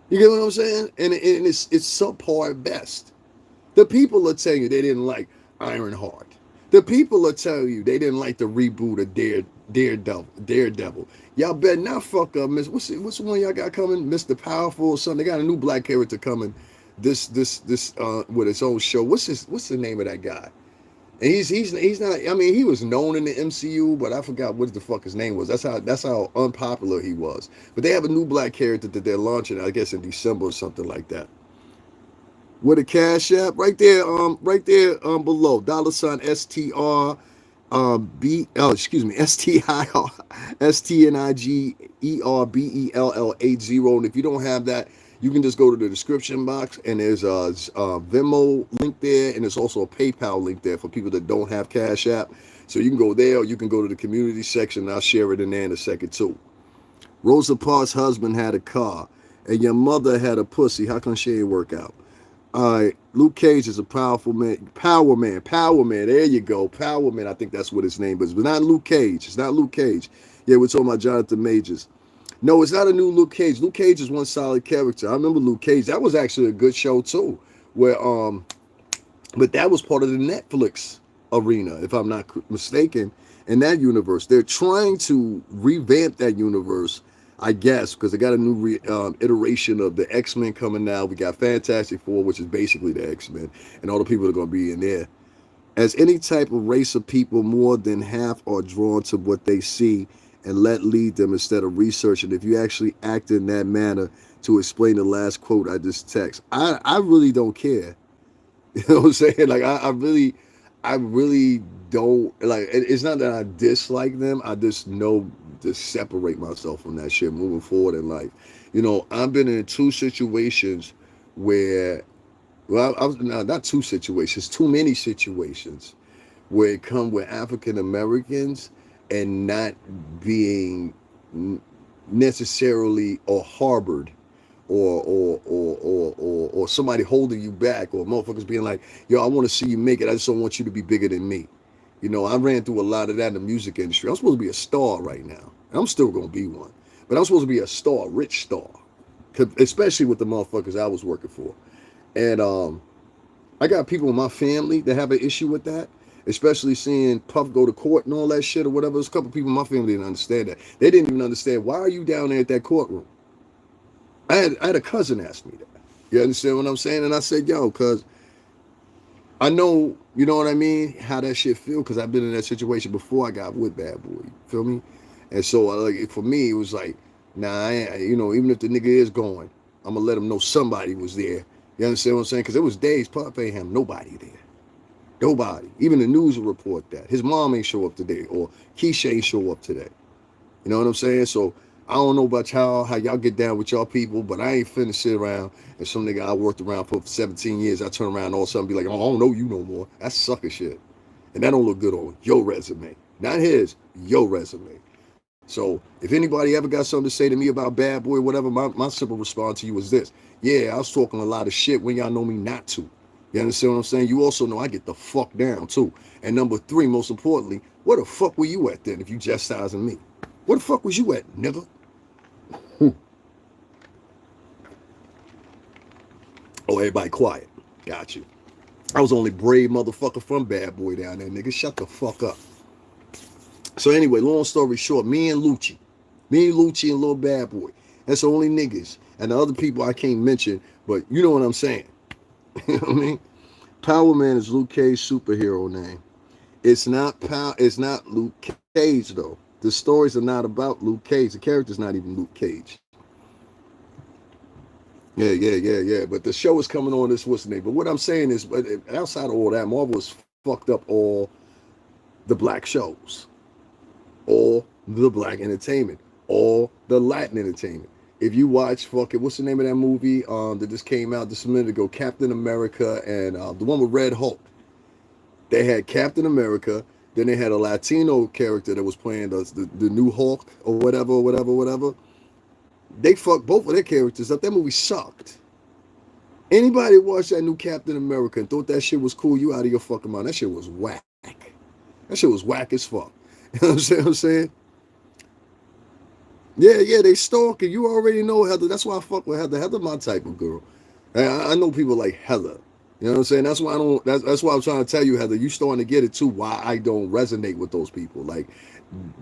You get what I'm saying? And it's subpar at best. The people are telling you they didn't like Ironheart. The people are telling you they didn't like the reboot of Daredevil. Y'all better not fuck up. What's the one y'all got coming? Mr. Powerful or something. They got a new black character coming. This with his own show. What's the name of that guy? And he's not. I mean, he was known in the MCU, but I forgot what the fuck his name was. That's how unpopular he was. But they have a new black character that they're launching, I guess in December or something like that. With a Cash App right there below $ STR STNIGERBELL80. And if you don't have that, you can just go to the description box and there's a Venmo link there, and there's also a PayPal link there for people that don't have Cash App. So you can go there, or you can go to the community section, and I'll share it in there in a second too. Rosa Parks' husband had a car, and your mother had a pussy. How come she ain't work out? All right, Luke Cage is a powerful man. Power man. There you go. Power man. I think that's what his name is. But not Luke Cage. It's not Luke Cage. Yeah, we're talking about Johnathan Majors. No, it's not a new Luke Cage. Luke Cage is one solid character. I remember Luke Cage. That was actually a good show too. Where but that was part of the Netflix arena, if I'm not mistaken. In that universe, they're trying to revamp that universe. I guess, because they got a new iteration of the X-Men coming out. We got Fantastic Four, which is basically the X-Men, and all the people that are going to be in there. As any type of race of people, more than half are drawn to what they see and let lead them instead of researching. If you actually act in that manner to explain the last quote I just text, I really don't care. You know what I'm saying? Like I really don't like. It's not that I dislike them. I just know to separate myself from that shit moving forward in life. You know, I've been in two situations where, well, I was no, not two situations, too many situations where it come with African Americans and not being necessarily or harbored or somebody holding you back or motherfuckers being like, yo, I want to see you make it. I just don't want you to be bigger than me. You know, I ran through a lot of that in the music industry. I'm supposed to be a star right now. And I'm still gonna be one. But I'm supposed to be a star, rich star. Especially with the motherfuckers I was working for. And I got people in my family that have an issue with that, especially seeing Puff go to court and all that shit or whatever. There's a couple people in my family didn't understand that. They didn't even understand, why are you down there at that courtroom? I had a cousin ask me that. You understand what I'm saying? And I said, yo, cause I know, you know what I mean, how that shit feel, because I've been in that situation before I got with Bad Boy. You feel me? And so, like, for me, it was like, nah, you know, even if the nigga is going, I'm gonna let him know somebody was there. You understand what I'm saying? Because it was days Puff ain't have nobody there. Nobody. Even the news will report that. His mom ain't show up today, or Keisha ain't show up today. You know what I'm saying? So I don't know about how y'all get down with y'all people, but I ain't finna sit around and some nigga I worked around for 17 years, I turn around and all of a sudden be like, oh, I don't know you no more. That's sucker shit. And that don't look good on your resume. Not his, your resume. So if anybody ever got something to say to me about Bad Boy, whatever, my simple response to you is this. Yeah, I was talking a lot of shit when y'all know me not to. You understand what I'm saying? You also know I get the fuck down too. And number three, most importantly, where the fuck were you at then if you chastising me? Where the fuck was you at, nigga? Oh, everybody quiet. Got you. I was only brave motherfucker from Bad Boy down there, nigga. Shut the fuck up. So anyway, long story short, me and Lucci and Lil Bad Boy. That's the only niggas. And the other people I can't mention, but you know what I'm saying. You know what I mean? Power Man is Luke Cage's superhero name. It's not Luke Cage though. The stories are not about Luke Cage. The character's not even Luke Cage. Yeah. But the show is coming on this what's the name. But what I'm saying is, but outside of all that, Marvel has fucked up all the black shows, all the black entertainment, all the Latin entertainment. If you watch fucking what's the name of that movie that just came out just a minute ago, Captain America and the one with Red Hulk. They had Captain America, then they had a Latino character that was playing the new Hulk or whatever. They fucked both of their characters up. That movie sucked. Anybody watched that new Captain America and thought that shit was cool, you out of your fucking mind. That shit was whack. That shit was whack as fuck. You know what I'm saying? Yeah, they stalking. You already know Heather. That's why I fuck with Heather. Heather my type of girl. I know people like Heather. You know what I'm saying? That's why I don't. That's why I'm trying to tell you, Heather. You starting to get it too. Why I don't resonate with those people. Like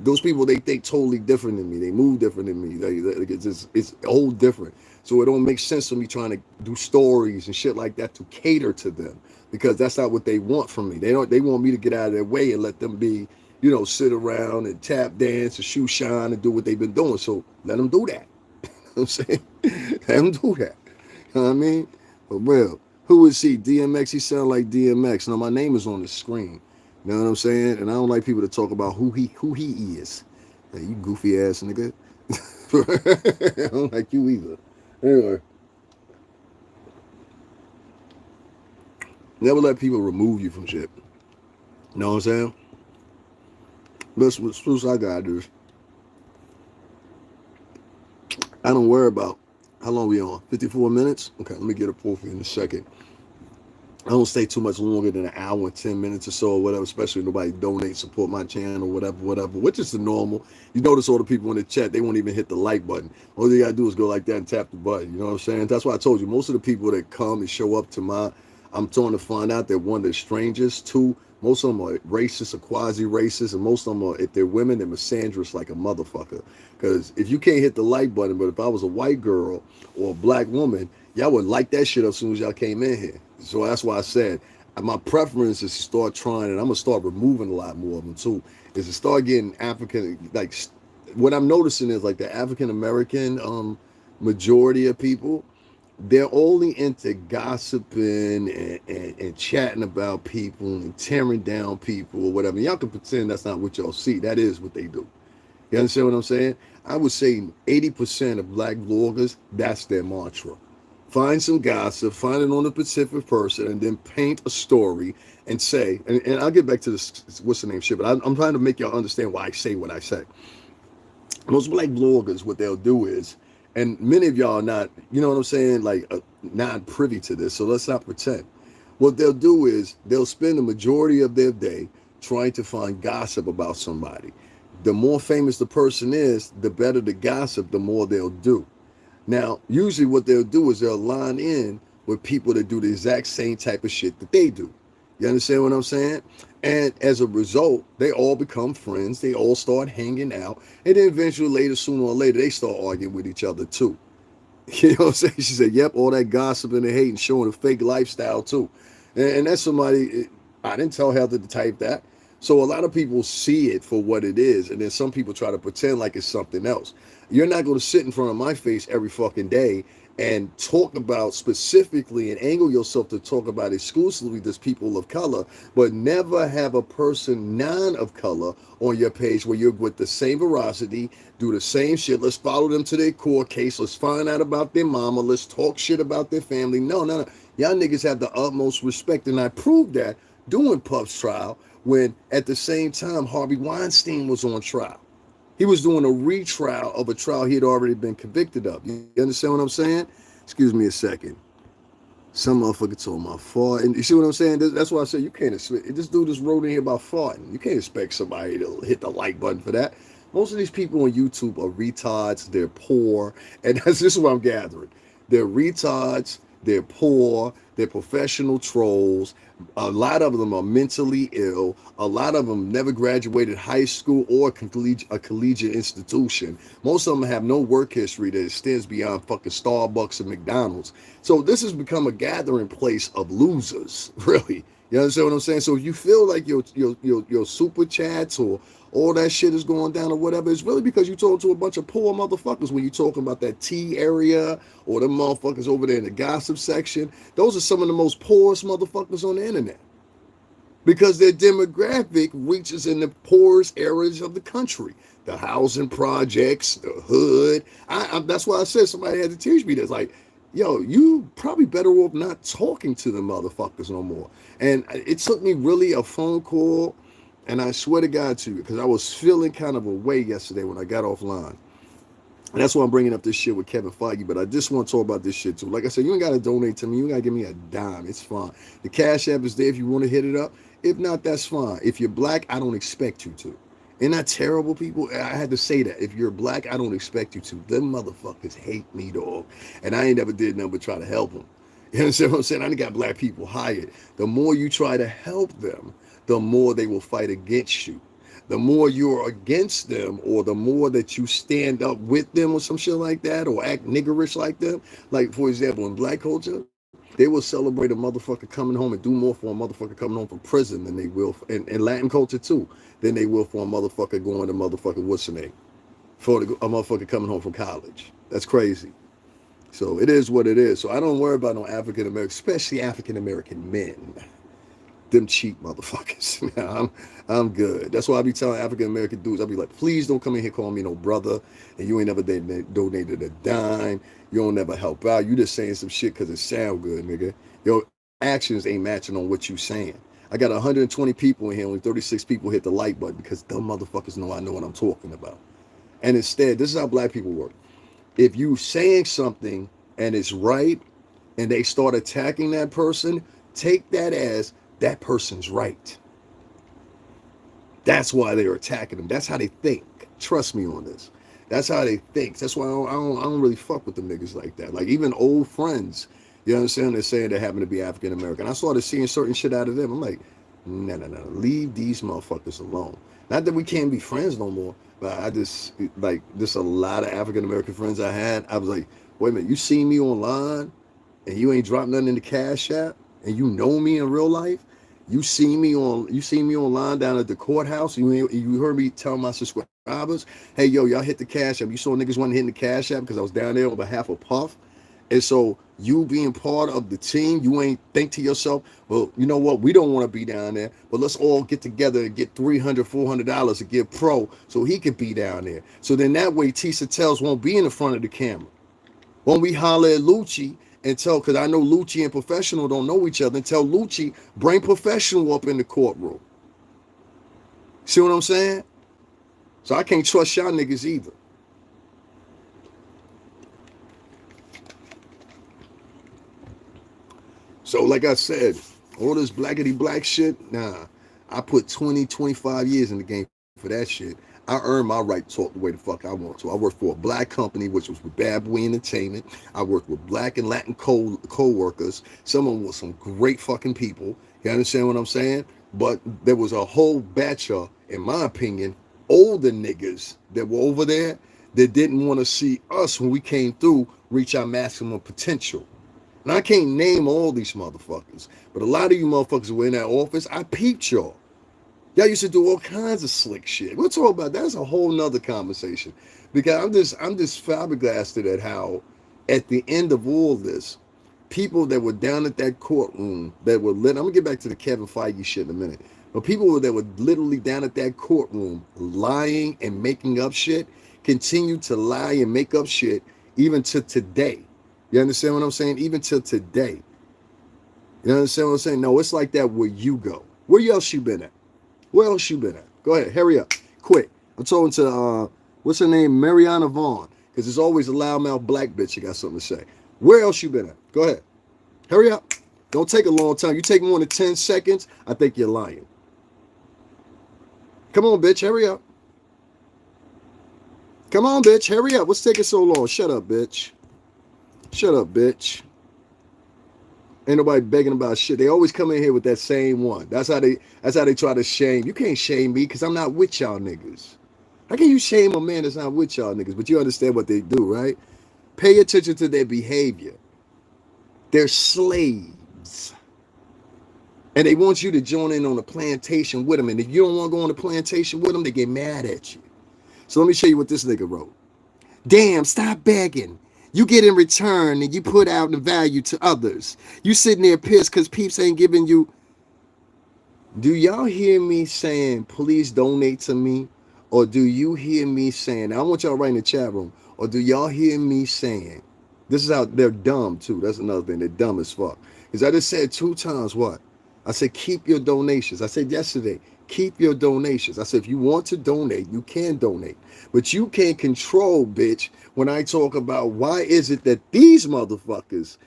those people, they think totally different than me. They move different than me. It's all different. So it don't make sense for me trying to do stories and shit like that to cater to them because that's not what they want from me. They don't. They want me to get out of their way and let them be, you know, sit around and tap dance and shoe shine and do what they've been doing. So let them do that. You know what I'm saying? Let them do that. You know what I mean? But real. Who is he? DMX? He sound like DMX. Now my name is on the screen. You know what I'm saying? And I don't like people to talk about who he is. Hey, you goofy ass nigga. I don't like you either. Anyway. Never let people remove you from shit. You know what I'm saying? That's what I gotta do. I don't worry about how long we on. 54 minutes? Okay, let me get a pull for you in a second. I don't stay too much longer than an hour and 10 minutes or so or whatever, especially if nobody donate, support my channel, whatever, which is the normal. You notice all the people in the chat, they won't even hit the like button. All you gotta do is go like that and tap the button. You know what I'm saying? That's why I told you, most of the people that come and show up to I'm trying to find out that one, they're strangers. Two, Most of them are racist or quasi-racist, and most of them are, if they're women, they're misandrous like a motherfucker. Because if you can't hit the like button, but if I was a white girl or a black woman, y'all would like that shit up as soon as y'all came in here. So that's why I said my preference is to start trying, and I'm gonna start removing a lot more of them too. Is to start getting African, like what I'm noticing is like the African American majority of people, they're only into gossiping and chatting about people and tearing down people or whatever. Y'all can pretend that's not what y'all see. That is what they do. You understand what I'm saying? I would say 80% of black vloggers, that's their mantra. Find some gossip, find it on a specific person, and then paint a story and say, and I'll get back to this, what's the name shit, but I'm trying to make y'all understand why I say what I say. Most black bloggers, what they'll do is, and many of y'all are not, you know what I'm saying, like not privy to this, so let's not pretend. What they'll do is they'll spend the majority of their day trying to find gossip about somebody. The more famous the person is, the better the gossip, the more they'll do. Now, usually what they'll do is they'll line in with people that do the exact same type of shit that they do. You understand what I'm saying? And as a result, they all become friends. They all start hanging out. And then eventually, later, sooner or later, they start arguing with each other too. You know what I'm saying? She said, yep, all that gossip and the hate and showing a fake lifestyle too. And that's somebody, I didn't tell Heather to type that. So a lot of people see it for what it is. And then some people try to pretend like it's something else. You're not going to sit in front of my face every fucking day and talk about specifically and angle yourself to talk about exclusively this people of color, but never have a person non of color on your page where you're with the same veracity, do the same shit. Let's follow them to their court case. Let's find out about their mama. Let's talk shit about their family. No, no, no. Y'all niggas have the utmost respect. And I proved that doing Puff's trial when at the same time Harvey Weinstein was on trial. He was doing a retrial of a trial he had already been convicted of. You understand what I'm saying? Excuse me a second. Some motherfucker told my fart. And you see what I'm saying? That's why I said you can't expect. This dude just wrote in here about farting. You can't expect somebody to hit the like button for that. Most of these people on YouTube are retards. They're poor. And that's just what I'm gathering. They're retards. They're poor. They're professional trolls. A lot of them are mentally ill. A lot of them never graduated high school or a collegiate institution. Most of them have no work history that extends beyond fucking Starbucks and McDonald's. So this has become a gathering place of losers, really. You understand what I'm saying? So if you feel like your super chats or all that shit is going down or whatever, it's really because you talk to a bunch of poor motherfuckers when you talking about that T area or them motherfuckers over there in the gossip section. Those are some of the most poorest motherfuckers on the internet because their demographic reaches in the poorest areas of the country. The housing projects, the hood. That's why I said somebody had to teach me this. Like, yo, you probably better off not talking to the motherfuckers no more. And it took me really a phone call, and I swear to God to you, because I was feeling kind of a way yesterday when I got offline. And that's why I'm bringing up this shit with Kevin Feige. But I just want to talk about this shit too. Like I said, you ain't got to donate to me. You ain't got to give me a dime. It's fine. The Cash App is there if you want to hit it up. If not, that's fine. If you're black, I don't expect you to. Ain't that terrible, people? I had to say that. If you're black, I don't expect you to. Them motherfuckers hate me, dog. And I ain't never did nothing but try to help them. You understand what I'm saying? I done got black people hired. The more you try to help them, the more they will fight against you. The more you're against them, or the more that you stand up with them or some shit like that, or act niggerish like them. Like, for example, in black culture, they will celebrate a motherfucker coming home and do more for a motherfucker coming home from prison than they will, in Latin culture too, than they will for a motherfucker going to motherfucker, what's the name? For a motherfucker coming home from college. That's crazy. So it is what it is. So I don't worry about no African American, especially African American men. Them cheap motherfuckers. I'm good. That's why I be telling African American dudes, I be like, please don't come in here calling me no brother, and you ain't never donated a dime. You don't never help out. You just saying some shit because it sound good, nigga. Your actions ain't matching on what you saying. I got 120 people in here, only 36 people hit the like button because dumb motherfuckers know I know what I'm talking about. And instead, this is how black people work. If you saying something and it's right, and they start attacking that person, take that as that person's right. That's why they're attacking them. That's how they think. Trust me on this. That's how they think. That's why I don't really fuck with them niggas like that. Like even old friends, you understand? They're saying they happen to be African American. I started seeing certain shit out of them. I'm like, No. Leave these motherfuckers alone. Not that we can't be friends no more, but I just like just a lot of African American friends I had. I was like, wait a minute, you see me online and you ain't dropped nothing in the cash app, and you know me in real life. You see me online down at the courthouse. You heard me tell my subscribers, hey yo, y'all hit the cash app. You saw niggas wasn't hitting the cash app because I was down there on behalf of Puff. And so you being part of the team, you ain't think to yourself, well, you know what? We don't want to be down there, but let's all get together and get $300, $400 to give Pro so he could be down there. So then that way, Tisa Tells won't be in the front of the camera. When we holler at Lucci and tell, because I know Lucci and Professional don't know each other, and tell Lucci, bring Professional up in the courtroom. See what I'm saying? So I can't trust y'all niggas either. So like I said, all this blackety black shit, nah. I put 20, 25 years in the game for that shit. I earned my right to talk the way the fuck I want to. I worked for a black company, which was with Bad Boy Entertainment. I worked with black and Latin co-workers. Some of them were some great fucking people. You understand what I'm saying? But there was a whole batch of, in my opinion, older niggas that were over there that didn't want to see us when we came through reach our maximum potential. And I can't name all these motherfuckers, but a lot of you motherfuckers who were in that office, I peeped y'all. Y'all used to do all kinds of slick shit. We'll talk about that. That's a whole nother conversation. Because I'm just flabbergasted at how, at the end of all this, people that were down at that courtroom that were lit. I'm gonna get back to the Kevin Feige shit in a minute. But people that were literally down at that courtroom lying and making up shit continue to lie and make up shit even to today. You understand what I'm saying? Even till today. You understand what I'm saying? No, it's like that where you go. Where else you been at? Where else you been at? Go ahead, hurry up, quick. I'm talking to what's her name, Mariana Vaughn, because there's always a loudmouth black bitch that got something to say. Where else you been at? Go ahead, hurry up. Don't take a long time. You take more than 10 seconds, I think you're lying. Come on, bitch, hurry up. Come on, bitch, hurry up. What's taking so long? Shut up, bitch. Shut up, bitch. Ain't nobody begging about shit. They always come in here with that same one. That's how they try to shame. You can't shame me because I'm not with y'all niggas. How can you shame a man that's not with y'all niggas? But you understand what they do, right? Pay attention to their behavior. They're slaves. And they want you to join in on the plantation with them. And if you don't want to go on the plantation with them, they get mad at you. So let me show you what this nigga wrote. Damn, stop begging. You get in return and you put out the value to others. You sitting there pissed because peeps ain't giving you. Do y'all hear me saying, please donate to me? Or do you hear me saying, I want y'all right in the chat room, or do y'all hear me saying, this is how they're dumb too. That's another thing. They're dumb as fuck. Because I just said 2 times what? I said, keep your donations. I said yesterday, keep your donations. I said, if you want to donate, you can donate. But you can't control, bitch, when I talk about why is it that these motherfuckers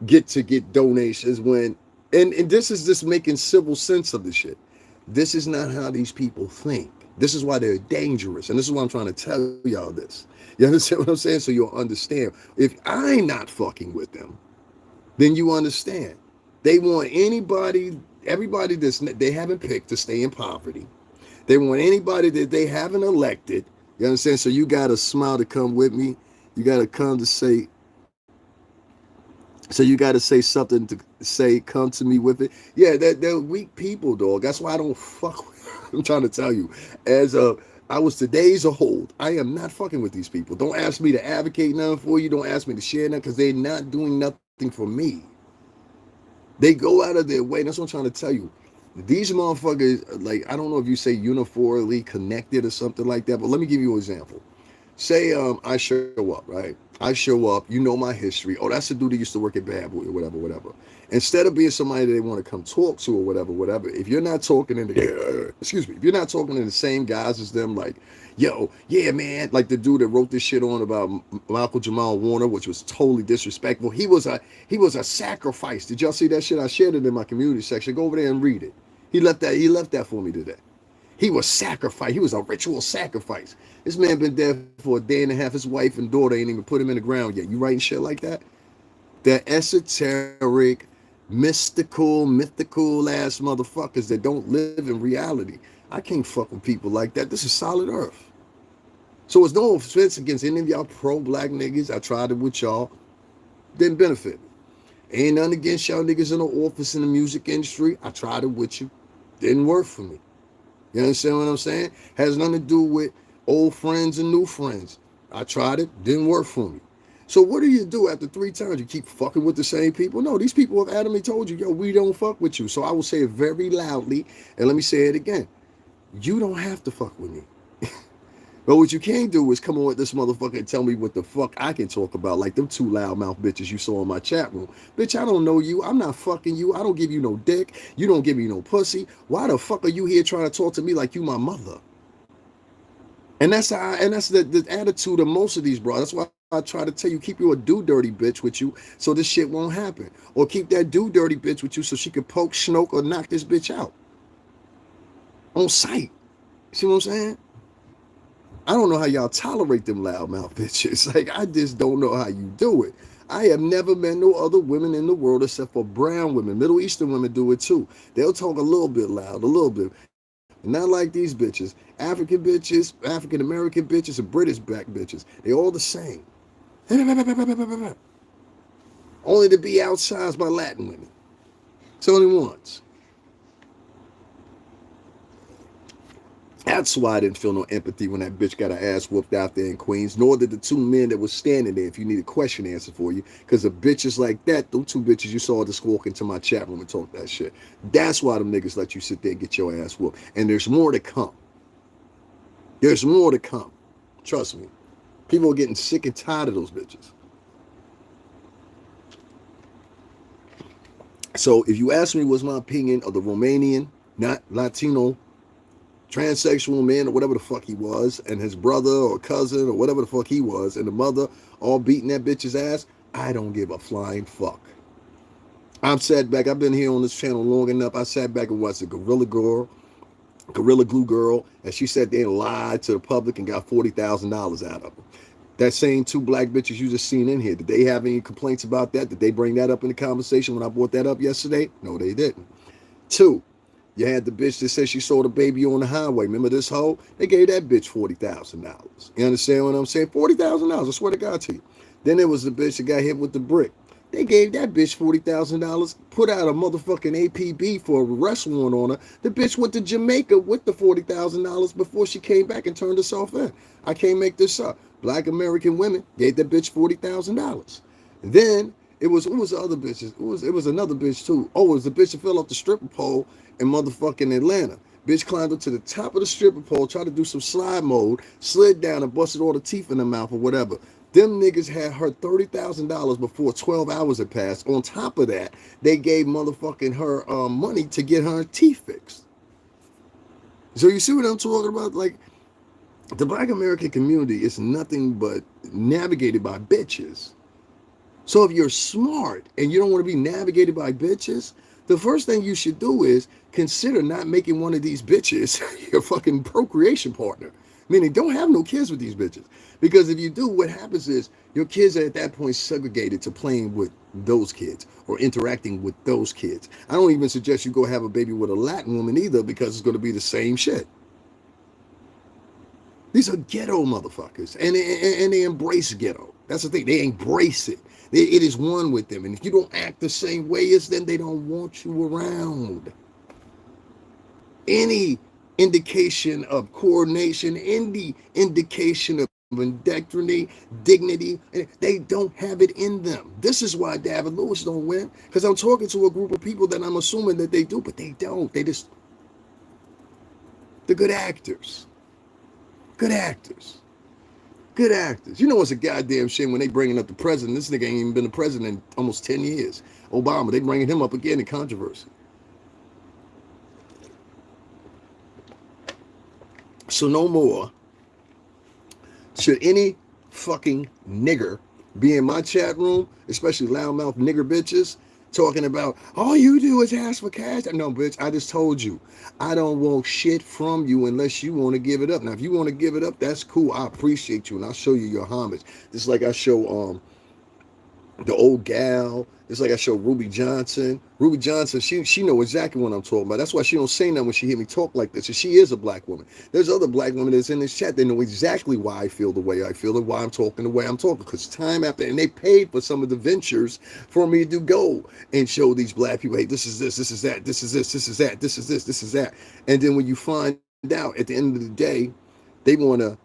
get to get donations when, and this is just making civil sense of the shit. This is not how these people think. This is why they're dangerous. And this is why I'm trying to tell y'all this. You understand what I'm saying? So you'll understand. If I'm not fucking with them, then you understand. They want everybody they haven't picked to stay in poverty. They want anybody that they haven't elected. You understand? So you got to smile to come with me. You got to come to say, so you got to say something to say, come to me with it. Yeah, they're weak people, dog. That's why I don't fuck with I'm trying to tell you. I was today's old. I am not fucking with these people. Don't ask me to advocate nothing for you. Don't ask me to share nothing because they're not doing nothing for me. They go out of their way. That's what I'm trying to tell you. These motherfuckers, like, I don't know if you say uniformly connected or something like that, but let me give you an example. Say I show up, right? I show up, you know my history. Oh, that's the dude that used to work at Bad Boy or whatever. Instead of being somebody that they want to come talk to or whatever, if you're not talking in the if you're not talking in the same guys as them, like, yo, yeah, man, like the dude that wrote this shit on about Michael Jamal Warner, which was totally disrespectful. He was a sacrifice. Did y'all see that shit? I shared it in my community section. Go over there and read it. He left that for me today. He was sacrificed. He was a ritual sacrifice. This man been dead for a day and a half. His wife and daughter ain't even put him in the ground yet. You writing shit like that? That esoteric, mythical ass motherfuckers that don't live in reality. I can't fuck with people like that. This is solid earth. So it's no offense against any of y'all pro-black niggas. I tried it with y'all. Didn't benefit me. Ain't nothing against y'all niggas in the office in the music industry. I tried it with you. Didn't work for me. You understand what I'm saying? Has nothing to do with old friends and new friends. I tried it. Didn't work for me. So what do you do after 3 times? You keep fucking with the same people? No, these people have adamantly told you, yo, we don't fuck with you. So I will say it very loudly, and let me say it again. You don't have to fuck with me. But what you can't do is come on with this motherfucker and tell me what the fuck I can talk about, like them 2 loudmouth bitches you saw in my chat room. Bitch, I don't know you. I'm not fucking you. I don't give you no dick. You don't give me no pussy. Why the fuck are you here trying to talk to me like you my mother? And that's the attitude of most of these bros. That's why I try to tell you, keep you a do dirty bitch with you so this shit won't happen. Or keep that do dirty bitch with you so she can poke, snoke, or knock this bitch out. On sight. See what I'm saying? I don't know how y'all tolerate them loudmouth bitches. Like, I just don't know how you do it. I have never met no other women in the world except for brown women. Middle Eastern women do it too. They'll talk a little bit loud, a little bit. Not like these bitches. African bitches, African American bitches, and British black bitches. They all the same. Only to be outsized by Latin women. It's only once. That's why I didn't feel no empathy when that bitch got her ass whooped out there in Queens, nor did the 2 men that was standing there if you need a question answered for you. Because the bitches like that, them 2 bitches you saw just walk into my chat room and talk that shit. That's why them niggas let you sit there and get your ass whooped. And there's more to come. There's more to come. Trust me. People are getting sick and tired of those bitches. So if you ask me what's my opinion of the Romanian, not Latino, transsexual man or whatever the fuck he was, and his brother or cousin or whatever the fuck he was, and the mother all beating that bitch's ass, I don't give a flying fuck. I've sat back, I've been here on this channel long enough, I sat back and watched the Gorilla Glue Girl, and she sat there and lied to the public and got $40,000 out of them. That same 2 black bitches you just seen in here, did they have any complaints about that? Did they bring that up in the conversation when I brought that up yesterday? No, they didn't. 2, you had the bitch that said she saw the baby on the highway. Remember this hoe? They gave that bitch $40,000. You understand what I'm saying? $40,000, I swear to God to you. Then there was the bitch that got hit with the brick. They gave that bitch $40,000, put out a motherfucking APB for a arrest warrant on her. The bitch went to Jamaica with the $40,000 before she came back and turned herself in. I can't make this up. Black American women gave that bitch $40,000. Then it was, who was the other bitches? It was another bitch too. Oh, it was the bitch that fell off the stripper pole in motherfucking Atlanta. Bitch climbed up to the top of the stripper pole, tried to do some slide mode, slid down and busted all the teeth in her mouth or whatever. Them niggas had her $30,000 before 12 hours had passed. On top of that, they gave motherfucking her money to get her teeth fixed. So you see what I'm talking about? Like, the black American community is nothing but navigated by bitches. So if you're smart and you don't want to be navigated by bitches, the first thing you should do is consider not making one of these bitches your fucking procreation partner. Meaning, don't have no kids with these bitches. Because if you do, what happens is your kids are at that point segregated to playing with those kids or interacting with those kids. I don't even suggest you go have a baby with a Latin woman either, because it's going to be the same shit. These are ghetto motherfuckers, and they embrace ghetto. That's the thing. They embrace it. It is one with them. And if you don't act the same way as them, they don't want you around. Any indication of coordination, any indication of integrity, dignity, they don't have it in them. This is why David Lewis don't win, because I'm talking to a group of people that I'm assuming that they do, but they don't. They're good actors. Good actors. Good actors. You know it's a goddamn shame when they bringing up the president. This nigga ain't even been the president in almost 10 years. Obama, they bringing him up again in controversy. So no more should any fucking nigger be in my chat room, especially loudmouth nigger bitches, talking about, all you do is ask for cash. No, bitch, I just told you. I don't want shit from you unless you want to give it up. Now, if you want to give it up, that's cool. I appreciate you, and I'll show you your homage. Just like I show The old gal. It's like I show Ruby Johnson. Ruby Johnson, she know exactly what I'm talking about. That's why she don't say nothing when she hear me talk like this. And she is a black woman. There's other black women that's in this chat. They know exactly why I feel the way I feel and why I'm talking the way I'm talking. Because time after, and they paid for some of the ventures for me to go and show these black people, hey, this is this, this is that, this is this, this is that, this is this, this is that. And then when you find out at the end of the day, they want to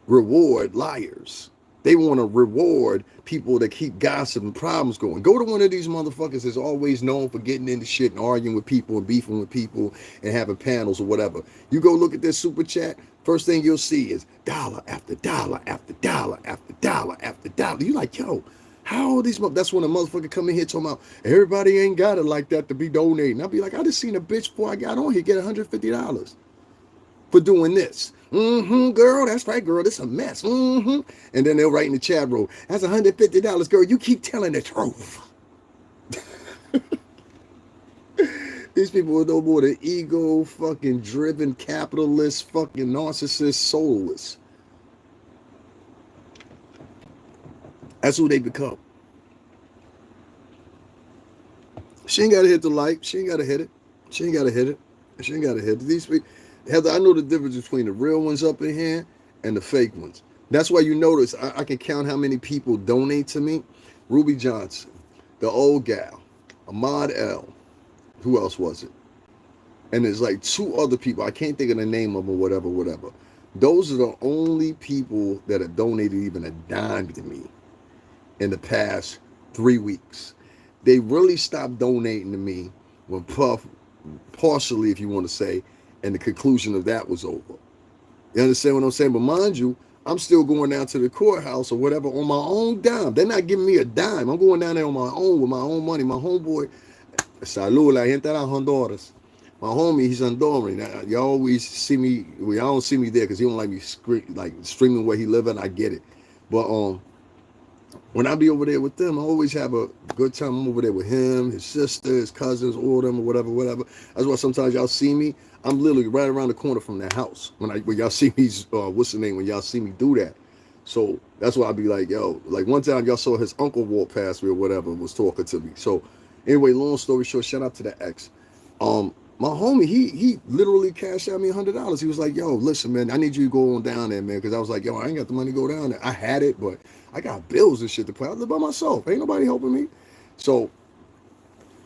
reward liars. They want to reward people that keep gossip and problems going. Go to one of these motherfuckers that's always known for getting into shit and arguing with people and beefing with people and having panels or whatever. You go look at their super chat, first thing you'll see is dollar after dollar after dollar after dollar after dollar. You like, yo, how are these? That's when a motherfucker come in here talking about everybody ain't got it like that to be donating. I'll be like, I just seen a bitch before I got on here get $150 for doing this. Girl, that's right, girl. This a mess. And then they'll write in the chat room, that's $150, girl. You keep telling the truth. These people are no more than ego, fucking driven, capitalist, fucking narcissist, soulless. That's who they become. She ain't gotta hit the like. She ain't gotta hit it. She ain't gotta hit it. She ain't gotta hit it. These people, Heather, I know the difference between the real ones up in here and the fake ones. That's why you notice I can count how many people donate to me. Ruby Johnson, the old gal, Ahmad L. Who else was it? And there's like two other people. I can't think of the name of them or whatever, whatever. Those are the only people that have donated even a dime to me in the past 3 weeks. They really stopped donating to me when Puff, partially, if you want to say, and the conclusion of that was over. You understand what I'm saying? But mind you, I'm still going down to the courthouse or whatever on my own dime. They're not giving me a dime. I'm going down there on my own with my own money. My homeboy, salud, la gente de Honduras. My homie, he's Honduran. Y'all always see me, well, y'all don't see me there because he don't like me streaming where he live at. I get it. But when I be over there with them, I always have a good time. I'm over there with him, his sister, his cousins, all of them, or whatever, whatever. That's why sometimes y'all see me. I'm literally right around the corner from their house. When y'all see me, what's the name? When y'all see me do that. So that's why I be like, yo, like one time y'all saw his uncle walk past me or whatever, was talking to me. So anyway, long story short, shout out to the ex. My homie, he literally cashed out me $100. He was like, yo, listen, man, I need you to go on down there, man. Because I was like, yo, I ain't got the money to go down there. I had it, but I got bills and shit to pay. I live by myself. Ain't nobody helping me. So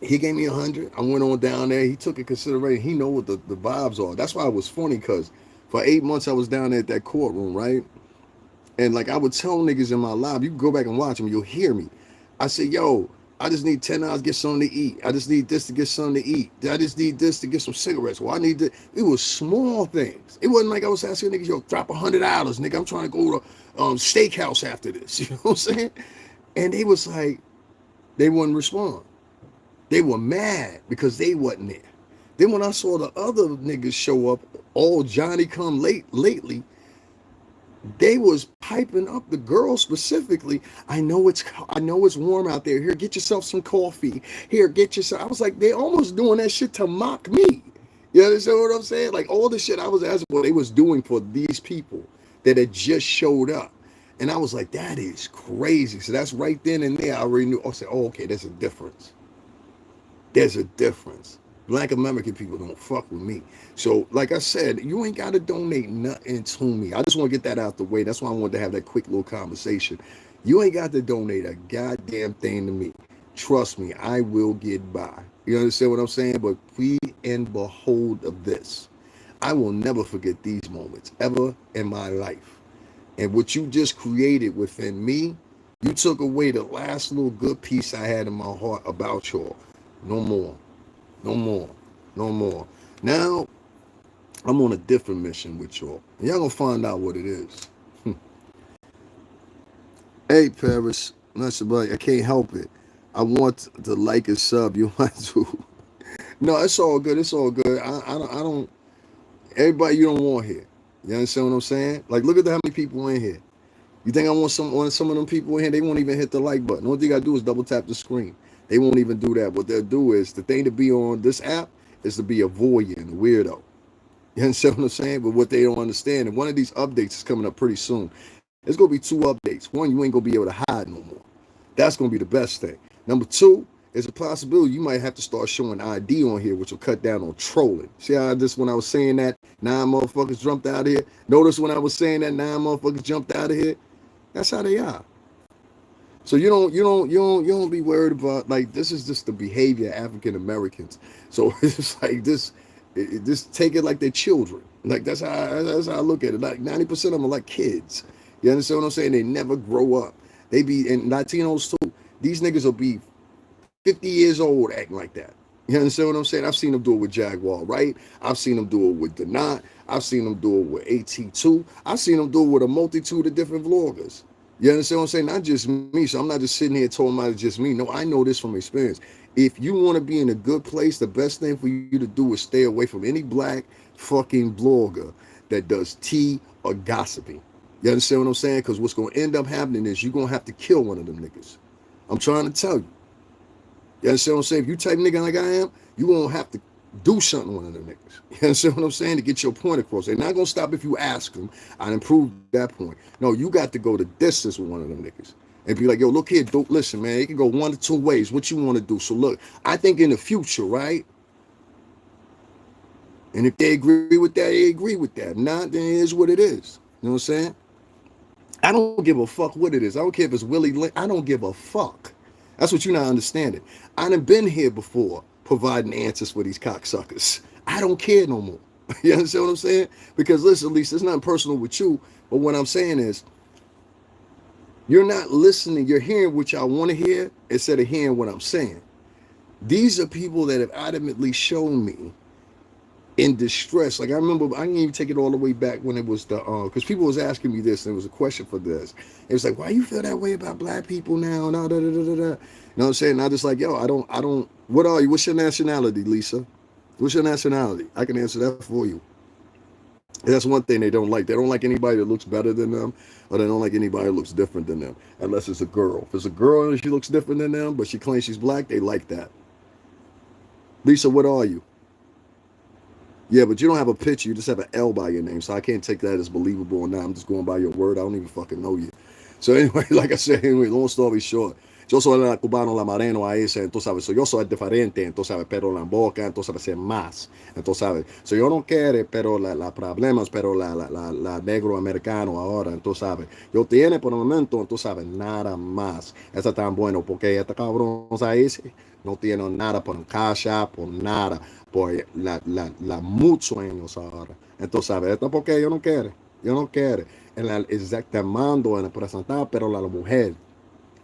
he gave me 100. I went on down there. He took in consideration. He know what the vibes are. That's why it was funny, because for 8 months I was down there at that courtroom, right? And like I would tell niggas in my live, you can go back and watch them, you'll hear me. I said, yo, I just need $10 to get something to eat. I just need this to get something to eat. I just need this to get some cigarettes. Well, I need to. It was small things. It wasn't like I was asking niggas, yo, drop $100, nigga. I'm trying to go to steakhouse after this. You know what I'm saying? And they was like, they wouldn't respond. They were mad because they wasn't there. Then when I saw the other niggas show up, all Johnny come lately, they was piping up the girls specifically. I know it's warm out there. Here, get yourself some coffee. Here, get yourself. I was like, they almost doing that shit to mock me. You understand what I'm saying? Like all the shit I was asking what they was doing for these people that had just showed up. And I was like, that is crazy. So that's right then and there. I already knew. I said, oh, okay, there's a difference. There's a difference. Black American people don't fuck with me. So, like I said, you ain't got to donate nothing to me. I just want to get that out the way. That's why I wanted to have that quick little conversation. You ain't got to donate a goddamn thing to me. Trust me, I will get by. You understand what I'm saying? But be and behold of this. I will never forget these moments ever in my life. And what you just created within me, you took away the last little good piece I had in my heart about y'all. No more. No more. No more. Now, I'm on a different mission with y'all. And y'all gonna find out what it is. Hey, Paris. I can't help it. I want to like and sub. You want to. No, it's all good. It's all good. I don't. Everybody you don't want here. You understand what I'm saying? Like, look at how many people in here. You think I want some of them people in here? They won't even hit the like button. The only thing I do is double tap the screen. They won't even do that. What they'll do is, the thing to be on this app is to be a voyeur and a weirdo. You understand what I'm saying? But what they don't understand, and one of these updates is coming up pretty soon. There's going to be 2 updates. One, you ain't going to be able to hide no more. That's going to be the best thing. Number two, it's a possibility you might have to start showing ID on here, which will cut down on trolling. See how this when I was saying that 9 motherfuckers jumped out of here? Notice when I was saying that 9 motherfuckers jumped out of here? That's how they are. So you don't be worried about like this is just the behavior of African Americans. So it's like this, just take it like they're children. Like that's how I look at it. Like 90% of them are like kids. You understand what I'm saying? They never grow up. They be and Latinos too. These niggas will be 50 years old acting like that. You understand what I'm saying? I've seen them do it with Jaguar, right? I've seen them do it with Denot. I've seen them do it with AT2. I've seen them do it with a multitude of different vloggers. You understand what I'm saying? Not just me. So I'm not just sitting here talking about it just me. No, I know this from experience. If you want to be in a good place, the best thing for you to do is stay away from any black fucking blogger that does tea or gossiping. You understand what I'm saying? Because what's going to end up happening is you're going to have to kill one of them niggas. I'm trying to tell you. You understand what I'm saying? If you type nigga like I am, you're going to have to do something with one of them niggas. You understand what I'm saying? To get your point across. They're not going to stop if you ask them. I improved that point. No, you got to go the distance with one of them niggas. And be like, yo, look here, dude, listen, man, it can go one or two ways. What you want to do? So look, I think in the future, right? And if they agree with that, they agree with that. If not, then it is what it is. You know what I'm saying? I don't give a fuck what it is. I don't care if it's Willie Lynch. I don't give a fuck. That's what you're not understanding. I done been here before providing answers for these cocksuckers. I don't care no more. You understand what I'm saying? Because listen, at least it's not personal with you. But what I'm saying is, you're not listening. You're hearing what y'all want to hear instead of hearing what I'm saying. These are people that have adamantly shown me in distress. Like I remember, I didn't even take it all the way back when it was the because people was asking me this, and it was a question for this. It was like, why you feel that way about black people now? And da, da, da, da, da. You know what I'm saying? And I just like, yo, I don't. What are you? What's your nationality, Lisa? What's your nationality? I can answer that for you. And that's one thing they don't like. They don't like anybody that looks better than them, or they don't like anybody that looks different than them, unless it's a girl. If it's a girl and she looks different than them, but she claims she's black, they like that. Lisa, what are you? Yeah, but you don't have a picture. You just have an L by your name. So I can't take that as believable or not. I'm just going by your word. I don't even fucking know you. So anyway, like I said, anyway, long story short. Yo soy la cubano, la mareno, a ese, entonces sabes, so yo soy diferente, entonces sabes, pero la boca, entonces sabes, ser más, entonces sabes, so yo no quiero, pero la problemas, pero la negro americano ahora, entonces sabes, yo tiene por el momento, entonces sabes, nada más, está tan bueno, porque este cabrón, ¿sabes? No tiene nada por casa, por nada, por la muchos años ahora, entonces sabes, esto porque yo no quiero, exactamente en el presentar, pero la mujer,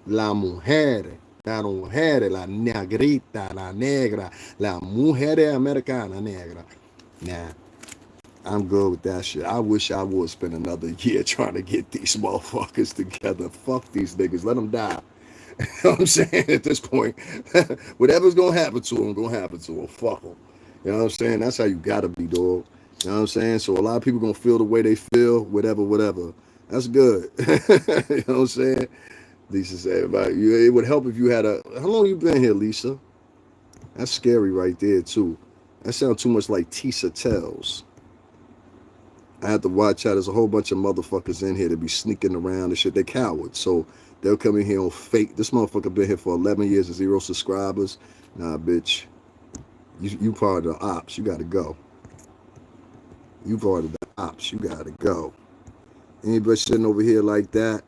la mujer, la negrita, la negra, la mujer americana negra. Nah, I'm good with that shit. I wish I would spend another year trying to get these motherfuckers together. Fuck these niggas. Let them die. You know what I'm saying? At this point, whatever's gonna happen to them, gonna happen to them. Fuck them. You know what I'm saying? That's how you gotta be, dog. You know what I'm saying? So a lot of people gonna feel the way they feel, whatever. That's good. You know what I'm saying? Lisa said, it would help if you had a. How long you been here, Lisa? That's scary right there too. That sounds too much like Tisa Tells. I have to watch out. There's a whole bunch of motherfuckers in here that be sneaking around and shit. They're cowards, so they'll come in here on fake. This motherfucker been here for 11 years and 0 subscribers. Nah, bitch. You part of the ops. You gotta go. You part of the ops. You gotta go. Anybody sitting over here like that?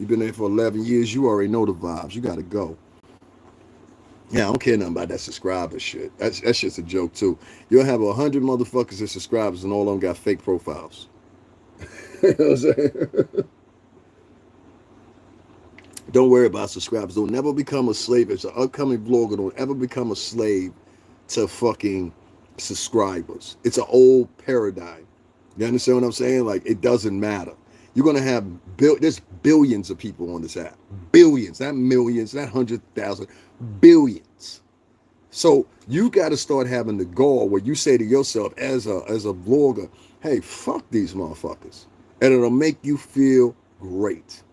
You've been there for 11 years. You already know the vibes. You got to go. Yeah, I don't care nothing about that subscriber shit. That's just a joke, too. You'll have 100 motherfuckers as subscribers and all of them got fake profiles. You know what I'm saying? Don't worry about subscribers. Don't never become a slave. As an upcoming vlogger, don't ever become a slave to fucking subscribers. It's an old paradigm. You understand what I'm saying? Like, it doesn't matter. You're going to have, there's billions of people on this app. Billions, not millions, not 100,000, billions. So you got to start having the goal where you say to yourself as a vlogger, hey, fuck these motherfuckers. And it'll make you feel great.